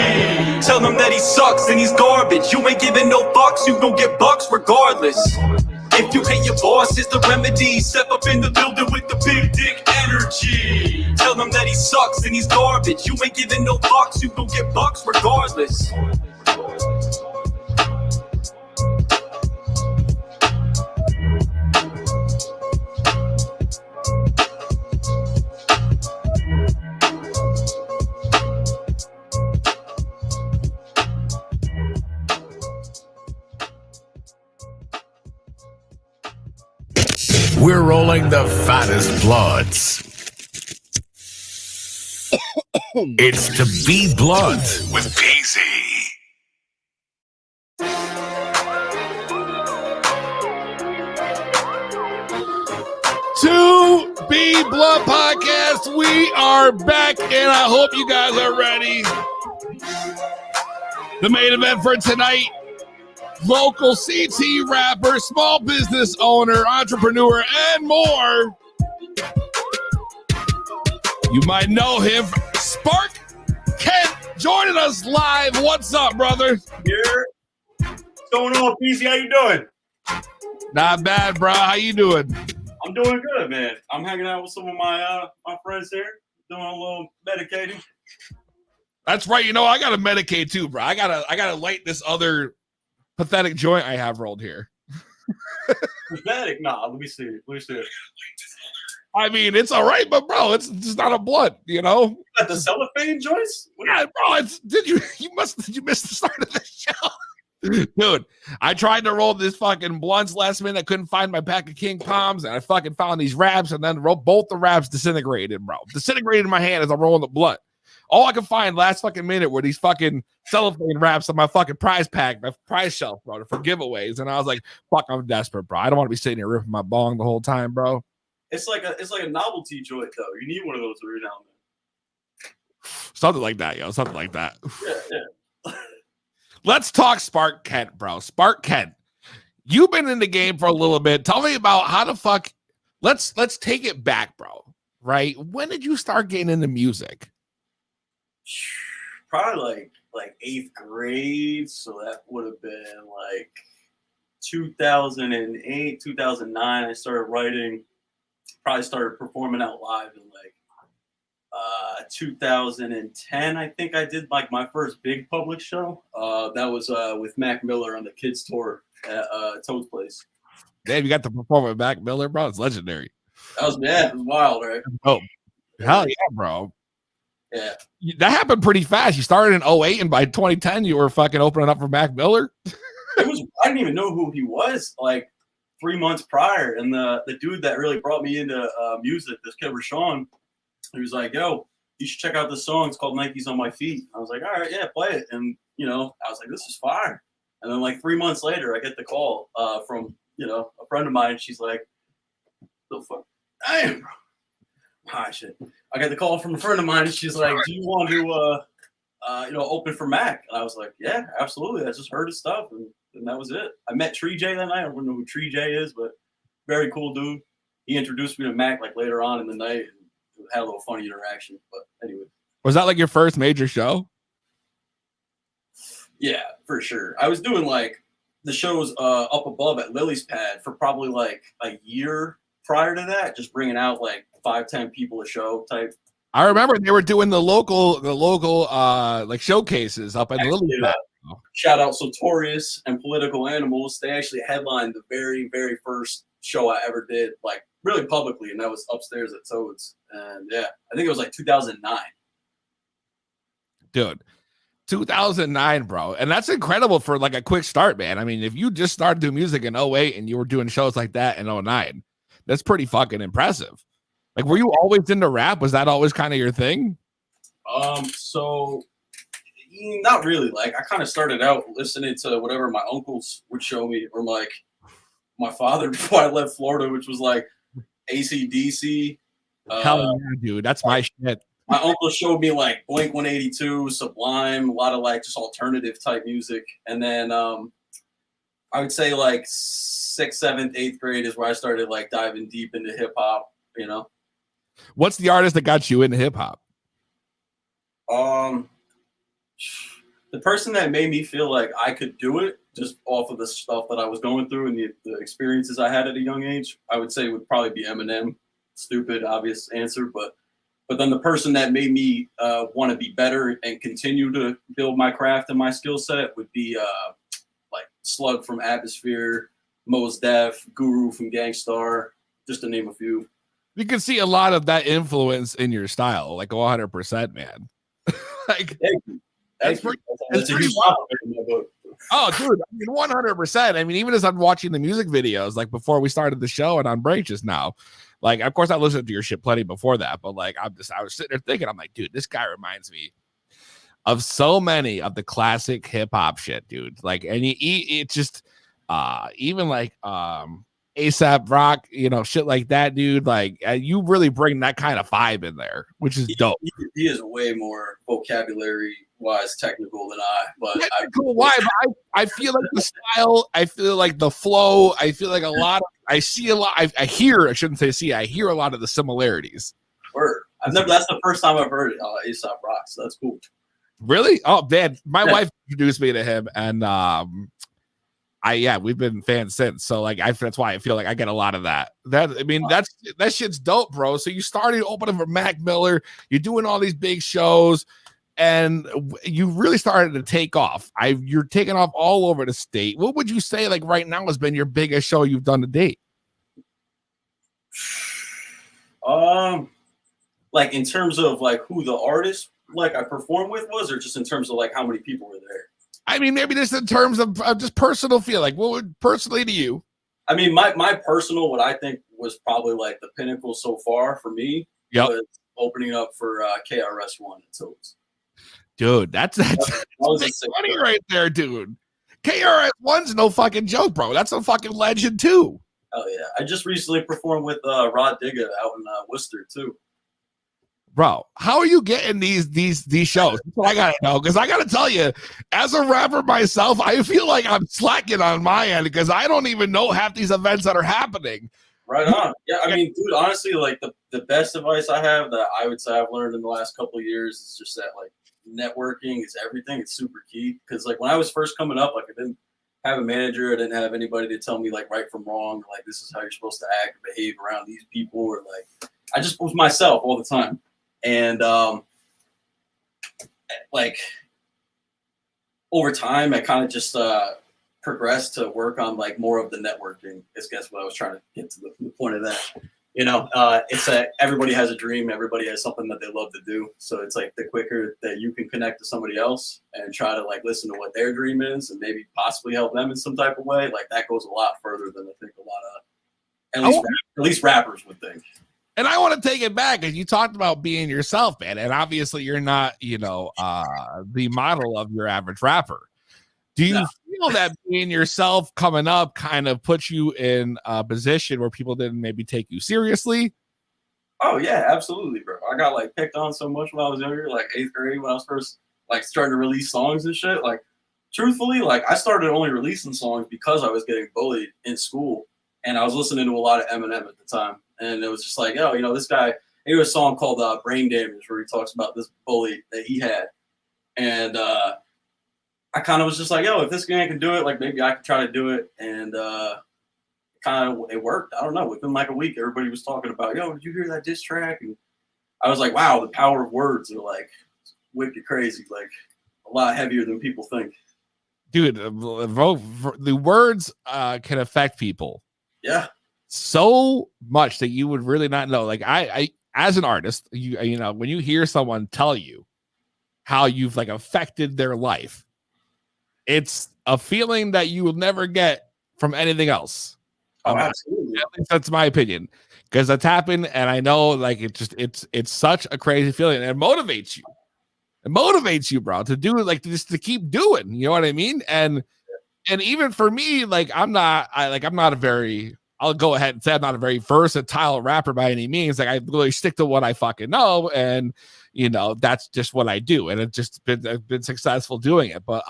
S3: Tell him that he sucks and he's garbage. You ain't giving no fucks, you gon' get bucks regardless. If you hate your boss, it's the remedy. Step up in the building with the big dick energy. Tell him that he sucks and he's garbage. You ain't giving no fucks, you gon' get bucks regardless.
S10: We're rolling the fattest bloods. It's To Be Blunt with Peezy.
S7: To Be Blunt Podcast, we are back, and I hope you guys are ready. The main event for tonight. Local CT rapper, small business owner, entrepreneur, and more. You might know him, Spark Kent, joining us live. What's up, brother?
S15: Here. What's going on, Peezy? How you doing?
S7: Not bad, bro. How you doing?
S15: I'm doing good, man. I'm hanging out with some of my my friends here, doing a little medicating.
S7: That's right. I gotta medicate too, bro. I gotta light this other pathetic joint I have rolled here.
S15: Pathetic? Nah, let me see it.
S7: I mean, it's all right, but bro, it's just not a blunt,
S15: You got the cellophane joints?
S7: Yeah, bro. Did you miss the start of the show? Dude, I tried to roll this fucking blunts last minute. I couldn't find my pack of King Palms, and I fucking found these wraps, and then both the wraps disintegrated, bro. Disintegrated in my hand as I'm rolling the blunt. All I could find last fucking minute were these fucking cellophane wraps on my fucking prize pack, my prize shelf, bro, for giveaways. And I was like, fuck, I'm desperate, bro. I don't want to be sitting here ripping my bong the whole time, bro.
S15: It's like a novelty joint, though. You need one of those every now and then.
S7: Something like that, yo. Something like that.
S15: Yeah.
S7: Let's talk Spark Kent, bro. Spark Kent. You've been in the game for a little bit. Tell me about how the fuck. Let's take it back, bro. Right? When did you start getting into music?
S15: Probably like 8th grade, so that would have been like 2008, 2009. I started writing, probably started performing out live in like 2010. I think I did like my first big public show. That was with Mac Miller on the kids tour at Toad's Place.
S7: Damn, you got to perform with Mac Miller, bro. It's legendary.
S15: That was it was wild, right?
S7: Oh, hell yeah, bro.
S15: Yeah.
S7: That happened pretty fast. You started in 2008, and by 2010, you were fucking opening up for Mac Miller.
S15: I didn't even know who he was. Like, 3 months prior, and the dude that really brought me into music, this kid Rashawn, he was like, "Yo, you should check out this song. It's called Nikes on My Feet." I was like, "All right, yeah, play it." And I was like, "This is fire." And then like 3 months later, I get the call from a friend of mine. She's like, "The fuck, damn, bro." Ah, shit. I got the call from a friend of mine, and she's like, "Do you want to open for Mac?" And I was like, "Yeah, absolutely. I just heard his stuff." And that was it. I met Tree J that night. I don't know who Tree J is, but very cool dude. He introduced me to Mac like later on in the night, and had a little funny interaction. But anyway.
S7: Was that like your first major show?
S15: Yeah, for sure. I was doing like the shows up above at Lily's Pad for probably like a year prior to that, just bringing out like 5-10 people a show type.
S7: I remember they were doing the local like showcases up in the Lily's Pad.
S15: Shout out Sotorius and Political Animals. They actually headlined the very, very first show I ever did, like really publicly, and that was upstairs at Toad's. And yeah, I think it was like 2009.
S7: Dude, 2009, bro. And that's incredible for like a quick start, man. I mean, if you just started doing music in 08 and you were doing shows like that in 09, that's pretty fucking impressive. Like, were you always into rap? Was that always kind of your thing?
S15: So not really. Like, I kind of started out listening to whatever my uncles would show me, or like my father before I left Florida, which was like AC/DC.
S7: Hell yeah, dude. That's my shit.
S15: My uncle showed me like Blink 182, Sublime, a lot of like just alternative type music. And then I would say like 6th, 7th, 8th grade is where I started like diving deep into hip hop,
S7: What's the artist that got you into hip hop?
S15: The person that made me feel like I could do it just off of the stuff that I was going through and the experiences I had at a young age, I would say would probably be Eminem. Stupid, obvious answer, but then the person that made me want to be better and continue to build my craft and my skill set would be like Slug from Atmosphere, Mos Def, Guru from Gangstar, just to name a few.
S7: You can see a lot of that influence in your style, like 100%, man. Like, that's pretty wild. Oh, dude, I mean, 100%. I mean, even as I'm watching the music videos, like before we started the show and on break just now, like, of course, I listened to your shit plenty before that, but like, I was sitting there thinking, I'm like, dude, this guy reminds me of so many of the classic hip hop shit, dude. Like, and it just, even like, ASAP Rock, shit like that, dude. Like, you really bring that kind of vibe in there, which is dope.
S15: He is way more vocabulary wise technical than I, but
S7: why? But I feel like the style, I feel like the flow, I feel like a lot of, I see a lot, I hear, I shouldn't say see, I hear a lot of the similarities.
S15: Word. That's the first time I've heard ASAP Rock, so that's cool.
S7: Really? Oh man, my wife introduced me to him, and we've been fans since. So like, that's why I feel like I get a lot of that. That shit's dope, bro. So you started opening for Mac Miller, you're doing all these big shows, and you really started to take off. You're taking off all over the state. What would you say, like right now, has been your biggest show you've done to date?
S15: Like in terms of like who the artist like I performed with was, or just in terms of like how many people were there?
S7: I mean, maybe just in terms of just personal feel. Like, what would personally to you?
S15: I mean, my personal, what I think was probably like the pinnacle so far for me was opening up for KRS-One at Toad's.
S7: Dude, that's money right there, dude. KRS-One's no fucking joke, bro. That's a fucking legend too.
S15: Oh yeah, I just recently performed with Rod Digga out in Worcester too.
S7: Bro, how are you getting these shows? That's what I gotta know, because I gotta tell you, as a rapper myself, I feel like I'm slacking on my end because I don't even know half these events that are happening.
S15: Right on. Yeah, I mean, dude, honestly, like the best advice I have that I would say I've learned in the last couple of years is just that like networking is everything. It's super key, because like when I was first coming up, like I didn't have a manager, I didn't have anybody to tell me like right from wrong, or, like this is how you're supposed to act or behave around these people, or like I just was myself all the time. And like over time, I kind of just progressed to work on like more of the networking. I guess what I was trying to get to the point of that. you know, everybody has a dream. Everybody has something that they love to do. So it's like the quicker that you can connect to somebody else and try to like listen to what their dream is and maybe possibly help them in some type of way, like that goes a lot further than I think a lot of at least rappers would think.
S7: And I want to take it back, because you talked about being yourself, man. And obviously you're not, you know, the model of your average rapper. Do you feel that being yourself coming up kind of puts you in a position where people didn't maybe take you seriously?
S15: Oh yeah, absolutely, bro. I got like picked on so much when I was younger, like 8th grade when I was first like starting to release songs and shit. Like truthfully, like I started only releasing songs because I was getting bullied in school, and I was listening to a lot of Eminem at the time, and it was just like, oh, you know, this guy. He had a song called "Brain Damage" where he talks about this bully that he had, and I kind of was just like, yo, if this guy can do it, like maybe I could try to do it, and it worked. I don't know. Within like a week, everybody was talking about, yo, did you hear that diss track? And I was like, wow, the power of words are like wicked crazy, like a lot heavier than people think.
S7: Dude, the words can affect people.
S15: Yeah.
S7: So much that you would really not know. Like I as an artist, you know, when you hear someone tell you how you've like affected their life, it's a feeling that you will never get from anything else.
S15: Oh, absolutely.
S7: At least that's my opinion, because that's happened, and I know like it's such a crazy feeling, and it motivates you. It motivates you, bro, to do it, like just to keep doing. You know what I mean? And even for me, like I'm not a very. I'll go ahead and say I'm not a very versatile rapper by any means. Like I really stick to what I fucking know, and you know that's just what I do, and it's just been successful doing it. But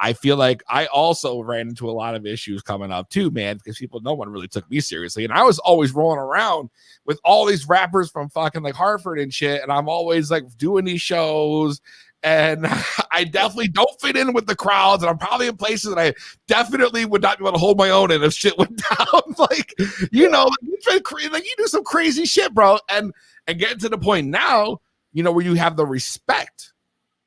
S7: I feel like I also ran into a lot of issues coming up too, man, because no one really took me seriously, and I was always rolling around with all these rappers from fucking like Hartford and shit, and I'm always like doing these shows. And I definitely don't fit in with the crowds, and I'm probably in places that I definitely would not be able to hold my own in if shit went down. Like, you know, like you do some crazy shit, bro, and getting to the point now, you know, where you have the respect,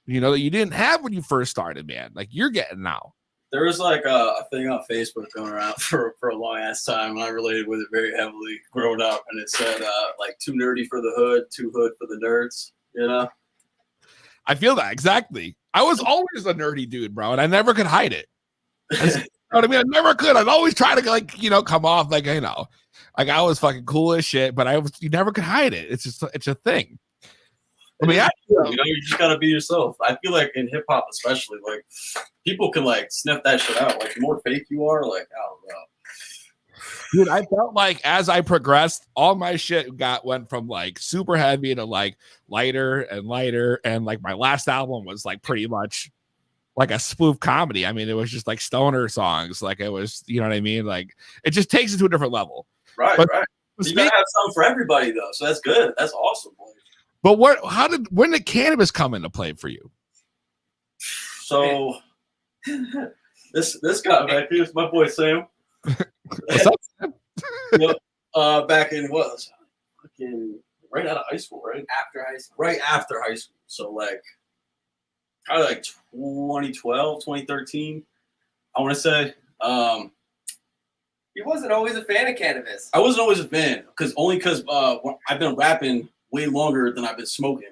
S7: you know, that you didn't have when you first started, man. Like you're getting now.
S15: There was like a thing on Facebook going around for a long ass time, and I related with it very heavily growing up, and it said like too nerdy for the hood, too hood for the nerds, you know.
S7: I feel that exactly. I was always a nerdy dude, bro, and I never could hide it. You know what I mean? I never could. I'd always try to like, you know, come off like, you know, like I was fucking cool as shit, but you never could hide it. It's a thing. I mean,
S15: you know, you just gotta be yourself. I feel like in hip hop, especially, like people can like sniff that shit out. Like the more fake you are, like I don't know.
S7: Dude, I felt like as I progressed, all my shit went from like super heavy to like lighter and lighter, and like my last album was like pretty much like a spoof comedy. I mean, it was just like stoner songs. Like it was, you know what I mean? Like it just takes it to a different level.
S15: Right, right. You gotta have something for everybody though, so that's good. That's awesome.
S7: But when did Cannabis come into play for you?
S15: So this guy back here is my boy Sam.
S7: What's up, Sam?
S15: You know, back in right out of high school, right? Right after high school. So like kind of like 2012, 2013, I want to say.
S16: He wasn't always a fan of Cannabis.
S15: I wasn't always a fan because I've been rapping way longer than I've been smoking.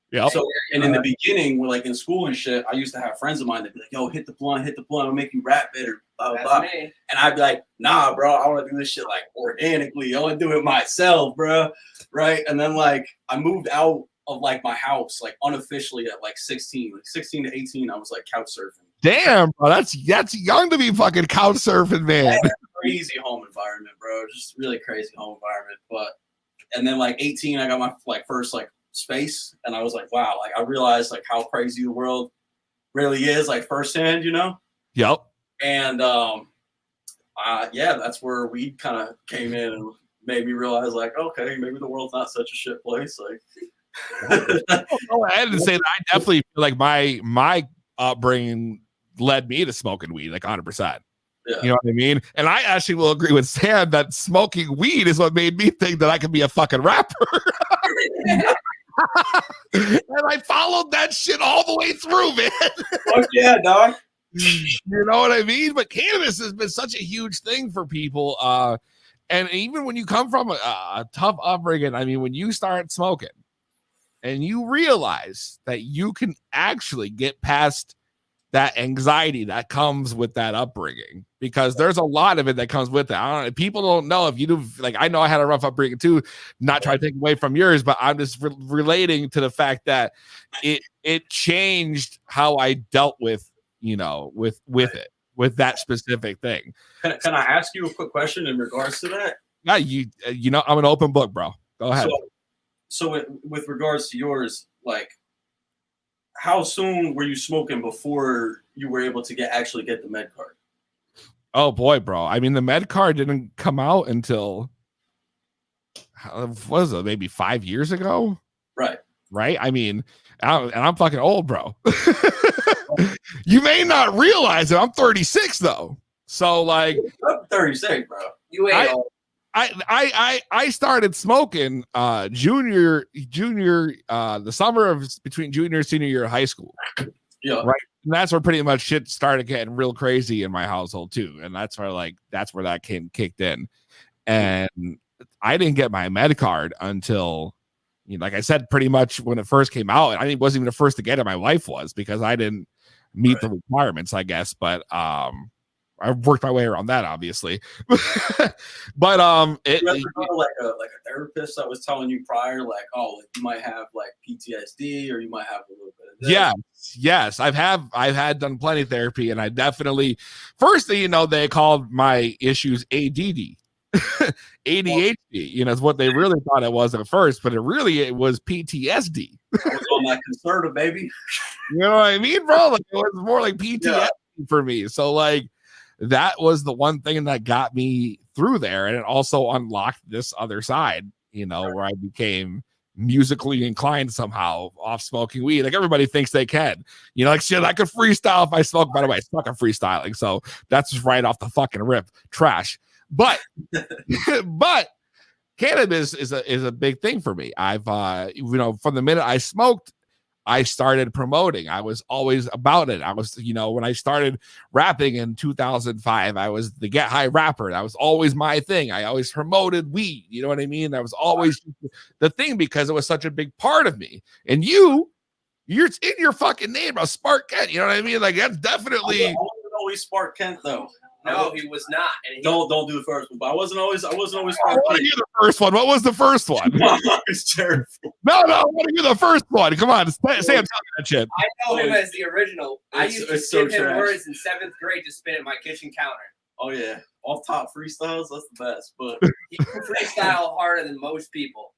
S7: Yeah.
S15: So and in the beginning, when like in school and shit, I used to have friends of mine that be like, "Yo, hit the blunt, I'll make you rap better." Blah, blah, blah.
S16: Me.
S15: And I'd be like, "Nah, bro, I want to do this shit like organically. I want to do it myself, bro." Right? And then like I moved out of like my house like unofficially at like 16, like 16 to 18. I was like couch surfing.
S7: Damn, bro, that's young to be fucking couch surfing, man.
S15: Crazy home environment, bro. Just really crazy home environment. But and then like 18, I got my like first like space, and I was like, wow, like I realized like how crazy the world really is, like firsthand, you know.
S7: Yep.
S15: And yeah, that's where weed kind of came in and made me realize like, okay, maybe the world's not such a shit place. Like
S7: go ahead and say that I definitely feel like my upbringing led me to smoking weed like 100%.
S15: Yeah.
S7: You know what I mean? And I actually will agree with Sam that smoking weed is what made me think that I could be a fucking rapper. And I followed that shit all the way through, man.
S15: Fuck yeah, dog.
S7: You know what I mean? But cannabis has been such a huge thing for people. And even when you come from a tough upbringing, I mean, when you start smoking and you realize that you can actually get past that anxiety that comes with that upbringing, because there's a lot of it that comes with it. I don't know, people don't know if you do. Like, I know I had a rough upbringing too, not trying to take away from yours, but I'm just relating to the fact that it changed how I dealt with, with it, with that specific thing.
S15: Can I ask you a quick question in regards to that?
S7: Yeah, I'm an open book, bro. Go ahead.
S15: So with regards to yours, like, how soon were you smoking before you were able to actually get the med card?
S7: Oh boy, bro. I mean, the med card didn't come out until, what was it, maybe 5 years ago?
S15: Right.
S7: I mean, I'm fucking old, bro. You may not realize it. I'm 36 though. So like,
S15: I'm 36, bro.
S16: You ain't old.
S7: I started smoking junior the summer of between junior and senior year of high school.
S15: Yeah.
S7: Right. And that's where pretty much shit started getting real crazy in my household too. And that's where that kicked in. And I didn't get my med card until, like I said, pretty much when it first came out. I wasn't even the first to get it. My wife was, because I didn't meet the requirements, I guess. But I worked my way around that, obviously. But
S15: you ever go to like a therapist that was telling you prior, like, oh, like you might have like PTSD, or you might have a little bit of this?
S7: Yes, I've had done plenty of therapy, and I definitely, first thing they called my issues ADD. ADHD, is what they really thought it was at first, but it was PTSD.
S15: I was on that conservative, baby.
S7: You know what I mean, bro? Like, it was more like PTSD for me. So like, that was the one thing that got me through there, and it also unlocked this other side, where I became musically inclined somehow off smoking weed. Like, everybody thinks they can, like, shit, I could freestyle if I smoke. By the way, I suck at freestyling, so that's just right off the fucking rip, trash. But but cannabis is a big thing for me. I've from the minute I smoked, I started promoting. I was always about it. I was, when I started rapping in 2005, I was the Get High rapper. That was always my thing. I always promoted weed. You know what I mean? That was always the thing, because it was such a big part of me. And you're in your fucking name, bro. Sparkin. You know what I mean? Like, that's definitely.
S15: I wasn't always Sparkin though.
S16: No, he was not. And
S15: don't do the first one. But I wasn't always.
S7: I want to hear the first one. What was the first one?
S15: It's terrible.
S7: No, I want to hear the first one. Come on, Sam, tell me that shit.
S16: I know him as the original. I used to give him words in 7th grade to spin at my kitchen counter.
S15: Oh yeah, off top freestyles. That's the best. But
S16: he can freestyle harder than most people.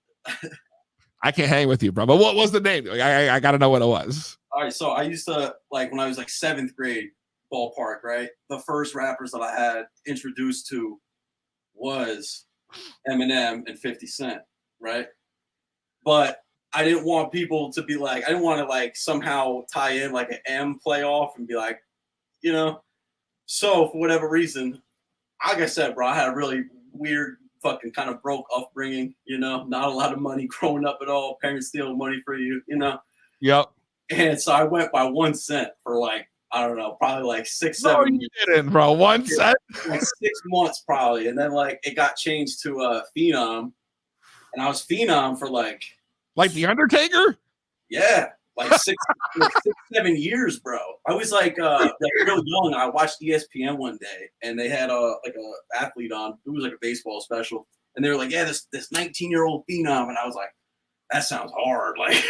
S7: I can't hang with you, bro. But what was the name? I got to know what it was.
S15: All right, so I used to, like, when I was like 7th grade, ballpark, right? The first rappers that I had introduced to was Eminem and 50 Cent, right? But I didn't want people to be like, I didn't want to like somehow tie in like an M playoff and be like, So for whatever reason, like I said, bro, I had a really weird fucking kind of broke upbringing, not a lot of money growing up at all. Parents steal money for you,
S7: Yep.
S15: And so I went by 1 cent for like, I don't know, probably like 6,
S7: No,
S15: 7
S7: you didn't, bro. 1 cent?
S15: Like 6 months probably. And then like it got changed to Phenom. And I was Phenom for like
S7: The Undertaker?
S15: Yeah. Like 6, 7 years, bro. I was like real young. I watched ESPN one day and they had a athlete on. It was like a baseball special. And they were like, yeah, this 19-year-old Phenom. And I was like, that sounds hard. Like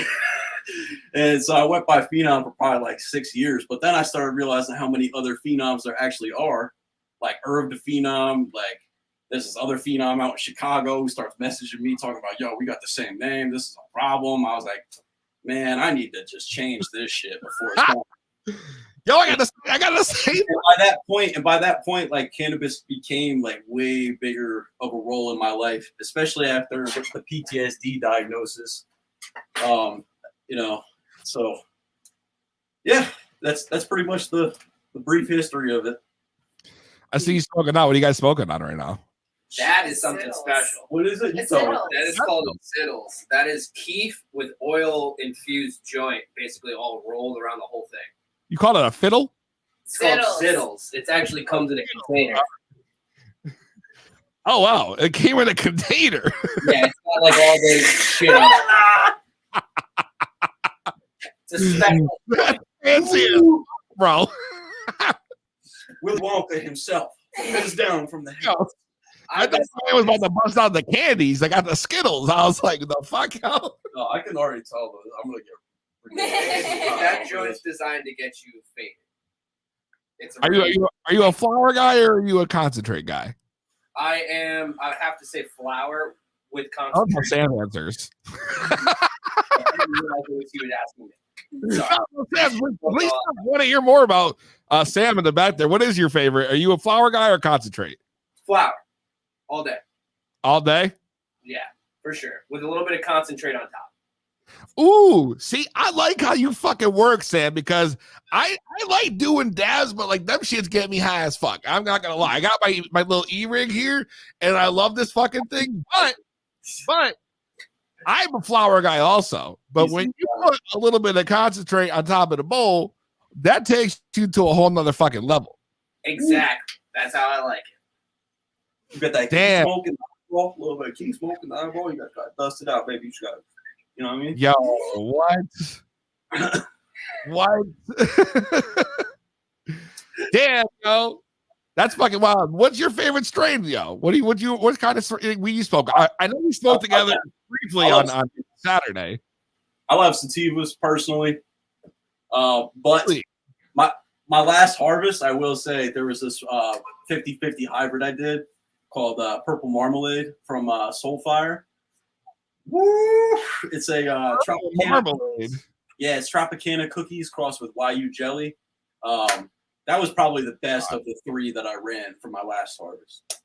S15: and so I went by Phenom for probably like 6 years, but then I started realizing how many other Phenoms there actually are, like Irv the Phenom, like there's this other Phenom out in Chicago who starts messaging me talking about, yo, we got the same name. This is a problem. I was like, man, I need to just change this shit before it's gone.
S7: Yo, I gotta say.
S15: And by that point, like cannabis became like way bigger of a role in my life, especially after the PTSD diagnosis. So yeah, that's pretty much the brief history of it.
S7: I see you smoking now. What are you guys smoking on right now?
S16: That is something special.
S15: What is it?
S16: That is called Zittles. That is keef with oil infused joint, basically all rolled around the whole thing.
S7: You call it a fiddle?
S16: It's called Zittles. It actually comes in a container.
S7: Oh wow, it came in a container.
S16: Yeah, it's got like all this shit on it. It's a special.
S7: That's fancy, bro.
S15: Willy Wonka himself comes down from the house.
S7: I thought I was about to bust out the candies. I got the Skittles. I was like, the fuck out.
S15: No, I can already tell though. I'm gonna get
S16: That joint's designed to get you faded. It's a
S7: Are you a flower guy or are you a concentrate guy?
S16: I would have to say flour with
S7: I don't know
S16: concentration.
S7: Sam answers.
S16: I didn't realize it was you would ask me. Sorry.
S7: Sam, please, I want to hear more about Sam in the back there. What is your favorite? Are you a flower guy or concentrate?
S16: Flour. All day.
S7: All day?
S16: Yeah, for sure. With a little bit of concentrate on top.
S7: Ooh, see, I like how you fucking work, Sam, because I like doing dabs, but like them shits get me high as fuck. I'm not gonna lie. I got my little E-rig here, and I love this fucking thing, but I'm a flower guy also. But when you put a little bit of concentrate on top of the bowl, that takes you to a whole nother fucking level.
S16: Exactly. That's how I like it.
S15: You got that
S7: Damn.
S15: key smoke in the eyeball, a little bit of key smoke in the eyeball. You got to dust it out, baby. You just got to, you know what I mean?
S7: Yo, what? What? Damn, yo. That's fucking wild. What's your favorite strain, yo? What kind of strain we spoke? I know we spoke together briefly on Saturday.
S15: I love sativas personally. But my last harvest, I will say there was this 50-50 hybrid I did called Purple Marmalade from Soulfire. Woo! It's a Tropicana
S7: Marmalade.
S15: Yeah, it's Tropicana cookies crossed with YU jelly. That was probably the best of the three that I ran for my last harvest.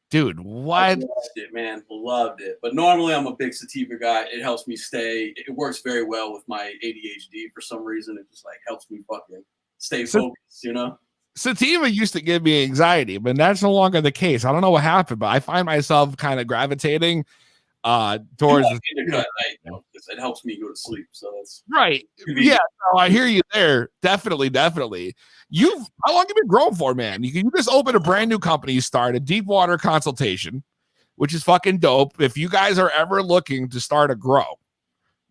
S7: Dude, what?
S15: I loved it, man. Loved it. But normally I'm a big sativa guy. It helps me stay. It works very well with my ADHD for some reason. It just like helps me fucking stay focused, you know?
S7: Sativa used to give me anxiety, but that's no longer the case. I don't know what happened, but I find myself kind of gravitating towards
S15: indica at night, you know, 'cause it helps me go to sleep. So that's
S7: right. Yeah, no, I hear you there. Definitely. How long have you been growing for, man? You just opened a brand new company. You started Deepwater Consultation, which is fucking dope. If you guys are ever looking to start a grow,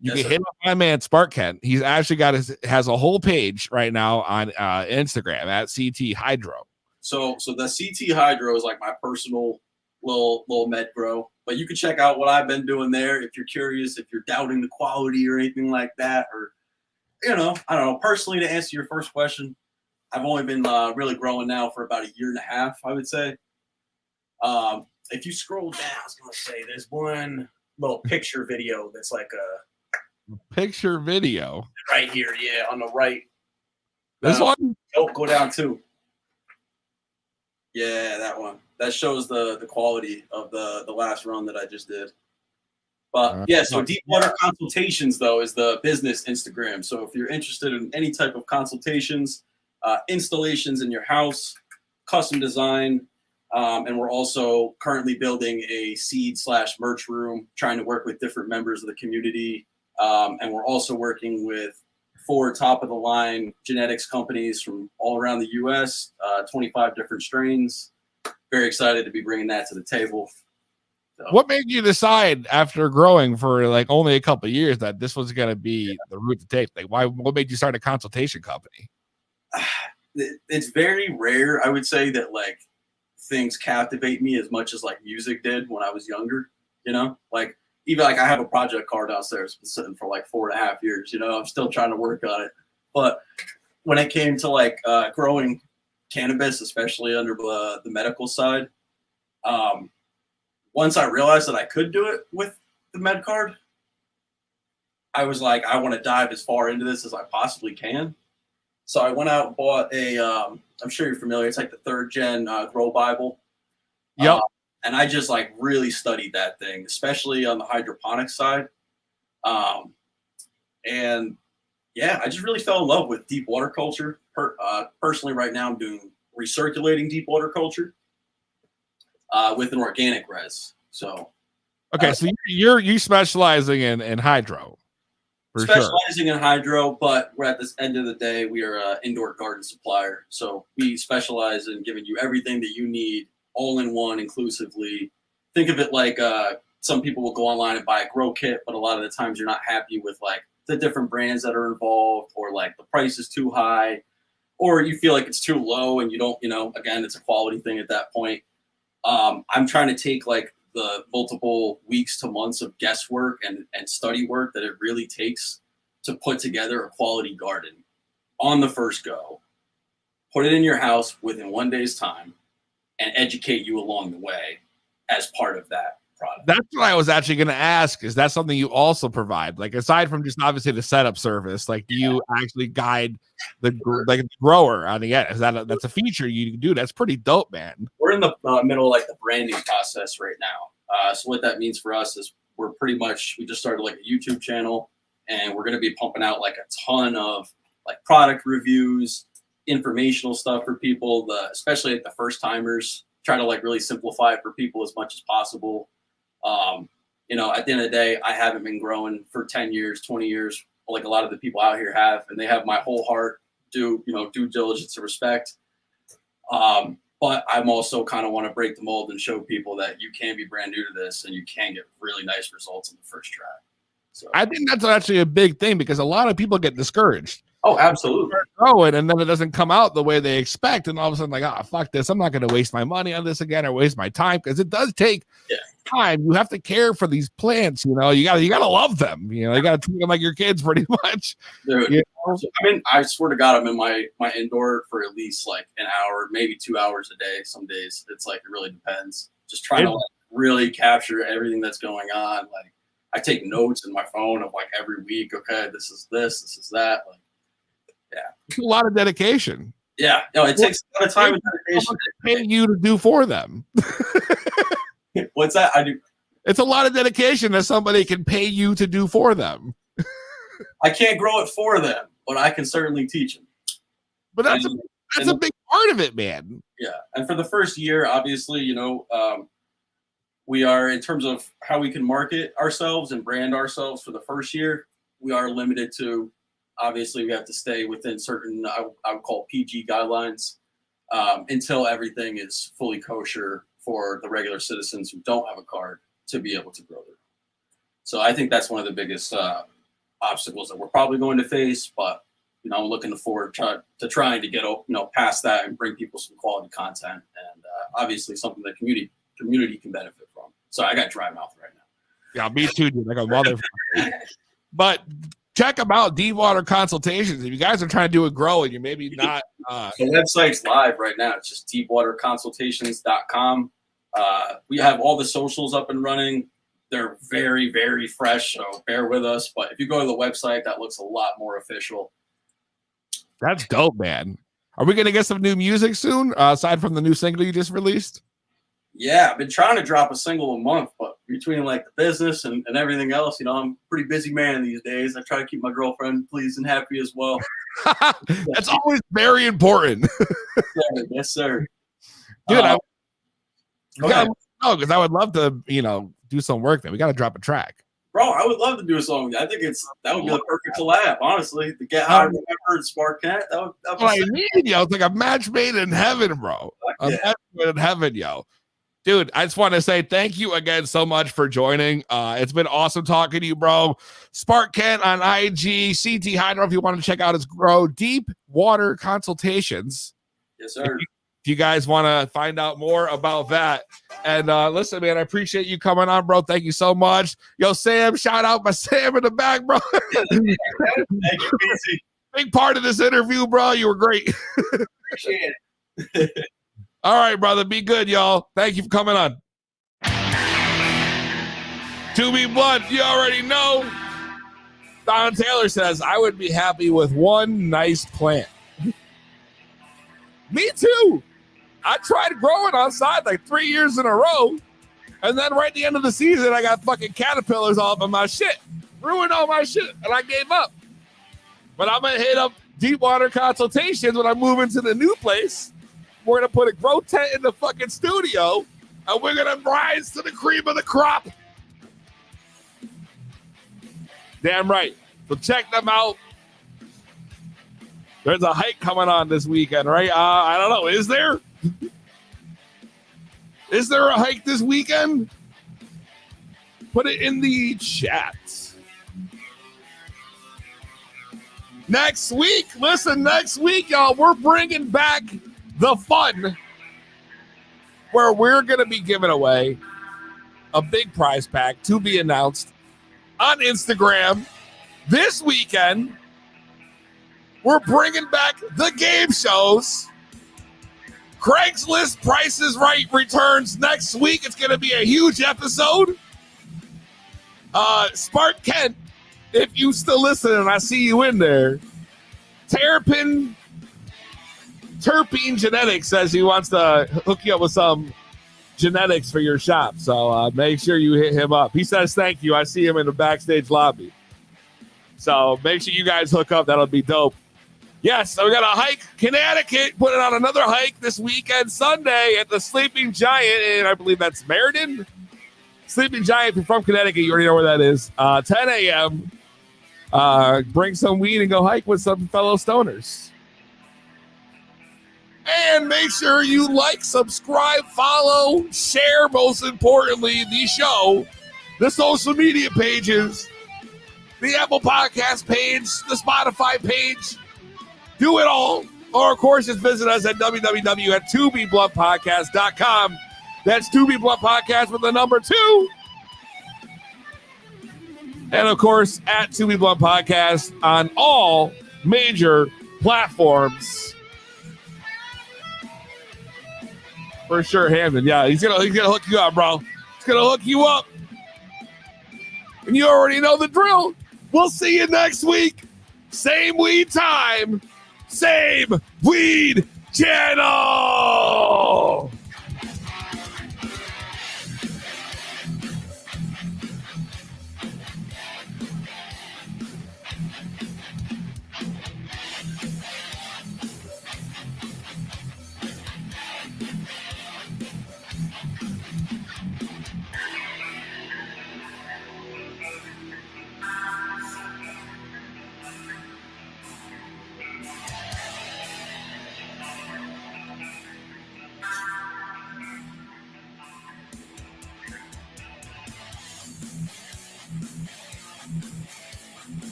S7: you can hit up my man Sparkin. He's actually has a whole page right now on Instagram at CT Hydro.
S15: So the CT Hydro is like my personal little med grow. But you can check out what I've been doing there if you're curious, if you're doubting the quality or anything like that, or you know, I don't know. Personally, to answer your first question, I've only been really growing now for about 1.5 years, I would say. If you scroll down, I was gonna say there's one little picture video that's like a
S7: picture video
S15: right here, yeah, on the right.
S7: This one?
S15: Go down too. Yeah, that one. That shows the quality of the last run that I just did. But yeah, so Deepwater Consultations though is the business Instagram. So if you're interested in any type of consultations, installations in your house, custom design, and we're also currently building a seed/merch room, trying to work with different members of the community, and we're also working with 4 top-of-the-line genetics companies from all around the U.S., 25 different strains. Very excited to be bringing that to the table. So.
S7: What made you decide after growing for like only a couple of years that this was going to be the route to take? Like, what made you start a consultation company?
S15: It's very rare, I would say, that like things captivate me as much as like music did when I was younger. You know, like even like I have a project car downstairs, been sitting for like 4.5 years. You know, I'm still trying to work on it. But when it came to like growing cannabis, especially under the medical side, once I realized that I could do it with the med card, I was like, I want to dive as far into this as I possibly can. So I went out and bought a, I'm sure you're familiar, it's like the 3rd gen Grow Bible.
S7: Yep.
S15: And I just like really studied that thing, especially on the hydroponic side. And yeah, I just really fell in love with deep water culture. Personally, right now I'm doing recirculating deep water culture with an organic res. So
S7: okay, so you specializing in hydro, for
S15: specializing in hydro, but we're at this end of the day we are an indoor garden supplier. So we specialize in giving you everything that you need all in one inclusively. Think of it like some people will go online and buy a grow kit, but a lot of the times you're not happy with like the different brands that are involved, or like the price is too high, or you feel like it's too low and you don't, again, it's a quality thing at that point. I'm trying to take like the multiple weeks to months of guesswork and study work that it really takes to put together a quality garden on the first go, put it in your house within 1 day's time, and educate you along the way as part of that product.
S7: That's what I was actually going to ask. Is that something you also provide? Like, aside from just obviously the setup service, like, do you actually guide the grower on the end? Is that's a feature you can do? That's pretty dope, man.
S15: We're in the middle of like the branding process right now. So what that means for us is we just started like a YouTube channel, and we're going to be pumping out like a ton of like product reviews, informational stuff for people, especially like the first timers. Try to like really simplify it for people as much as possible. At the end of the day, I haven't been growing for 10 years, 20 years, like a lot of the people out here have, and they have my whole heart, due diligence and respect. But I'm also kind of want to break the mold and show people that you can be brand new to this and you can get really nice results in the first try. So
S7: I think that's actually a big thing, because a lot of people get discouraged.
S15: Oh, absolutely.
S7: Growing, and then it doesn't come out the way they expect, and all of a sudden, like, oh, fuck this, I'm not going to waste my money on this again or waste my time, because it does take time. You have to care for these plants. You gotta love them. You gotta treat them like your kids, pretty much.
S15: Dude, I swear to God, I'm in my indoor for at least like an hour, maybe 2 hours a day. Some days it's like it really depends. Just trying to like really capture everything that's going on. Like, I take notes in my phone of like every week. Okay, this is that. Like, yeah,
S7: it's a lot of dedication.
S15: Yeah, no, it takes a lot of time and dedication.
S7: Pay you to do for them.
S15: What's that? I do.
S7: It's a lot of dedication that somebody can pay you to do for them.
S15: I can't grow it for them, but I can certainly teach them.
S7: But that's a big part of it, man.
S15: Yeah, and for the first year, obviously, we are, in terms of how we can market ourselves and brand ourselves for the first year, we are limited to, obviously, we have to stay within certain, I would call PG guidelines, until everything is fully kosher for the regular citizens who don't have a card to be able to grow their own. So I think that's one of the biggest obstacles that we're probably going to face, but I'm looking forward to trying to get past that and bring people some quality content, and obviously something that community can benefit from. So I got dry mouth right now.
S7: Yeah, me too, dude. Like a motherfucker. But check them out, Deep Water Consultations. If you guys are trying to do a grow and you're maybe not,
S15: the website's live right now. It's just deepwaterconsultations.com. We have all the socials up and running. They're very, very fresh, so bear with us. But if you go to the website, that looks a lot more official.
S7: That's dope, man. Are we going to get some new music soon, aside from the new single you just released?
S15: Yeah, I've been trying to drop a single a month, but between like the business and everything else, I'm a pretty busy man these days. I try to keep my girlfriend pleased and happy as well.
S7: That's always very important.
S15: Yes, sir.
S7: Dude, because I would love to, do some work there. We got to drop a track.
S15: Bro, I would love to do a song. I think that would be the perfect collab, honestly. To get high, remember, and Sparkin. That would be
S7: I mean, yo. It's like a match made in heaven, bro. A match made in heaven, yo. Dude, I just want to say thank you again so much for joining. It's been awesome talking to you, bro. Sparkin on IG, CT Hydro, if you want to check out his grow, Deep Water Consultations.
S15: Yes, sir.
S7: If you guys want to find out more about that. And listen, man, I appreciate you coming on, bro. Thank you so much. Yo, Sam, shout out my Sam in the back, bro.
S15: Thank you, Peezy.
S7: Big part of this interview, bro. You were great.
S15: Appreciate it.
S7: All right, brother. Be good, y'all. Thank you for coming on. To be blunt, you already know. Don Taylor says, I would be happy with one nice plant. Me too. I tried growing outside like 3 years in a row. And then right at the end of the season, I got fucking caterpillars all up in my shit. Ruined all my shit. And I gave up. But I'm going to hit up Deep Water Consultations when I move into the new place. We're going to put a grow tent in the fucking studio. And we're going to rise to the cream of the crop. Damn right. So check them out. There's a hike coming on this weekend, right? I don't know. Is there? Is there a hike this weekend? Put it in the chat. Next week, y'all, we're bringing back the fun where we're going to be giving away a big prize pack to be announced on Instagram this weekend. We're bringing back the game shows. Craigslist Price is Right returns next week. It's going to be a huge episode. Sparkin, if you still listen and I see you in there, Terpene Genetics says he wants to hook you up with some genetics for your shop. So make sure you hit him up. He says thank you. I see him in the backstage lobby. So make sure you guys hook up. That'll be dope. Yes, so we got a hike. Connecticut putting on another hike this weekend, Sunday at the Sleeping Giant, and I believe that's Meriden. Sleeping Giant, if you're from Connecticut, you already know where that is. 10 a.m. Bring some weed and go hike with some fellow stoners. And make sure you like, subscribe, follow, share, most importantly, the show, the social media pages, the Apple Podcast page, the Spotify page. Do it all. Or, of course, just visit us at www.2bbluntpodcast.com. That's 2B Blunt Podcast with the number 2. And, of course, at 2B Blunt Podcast on all major platforms. For sure, Hamden. Yeah, he's gonna hook you up, bro. He's gonna hook you up. And you already know the drill. We'll see you next week. Same weed time. Same weed channel.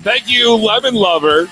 S7: Thank you, Lemon Lover.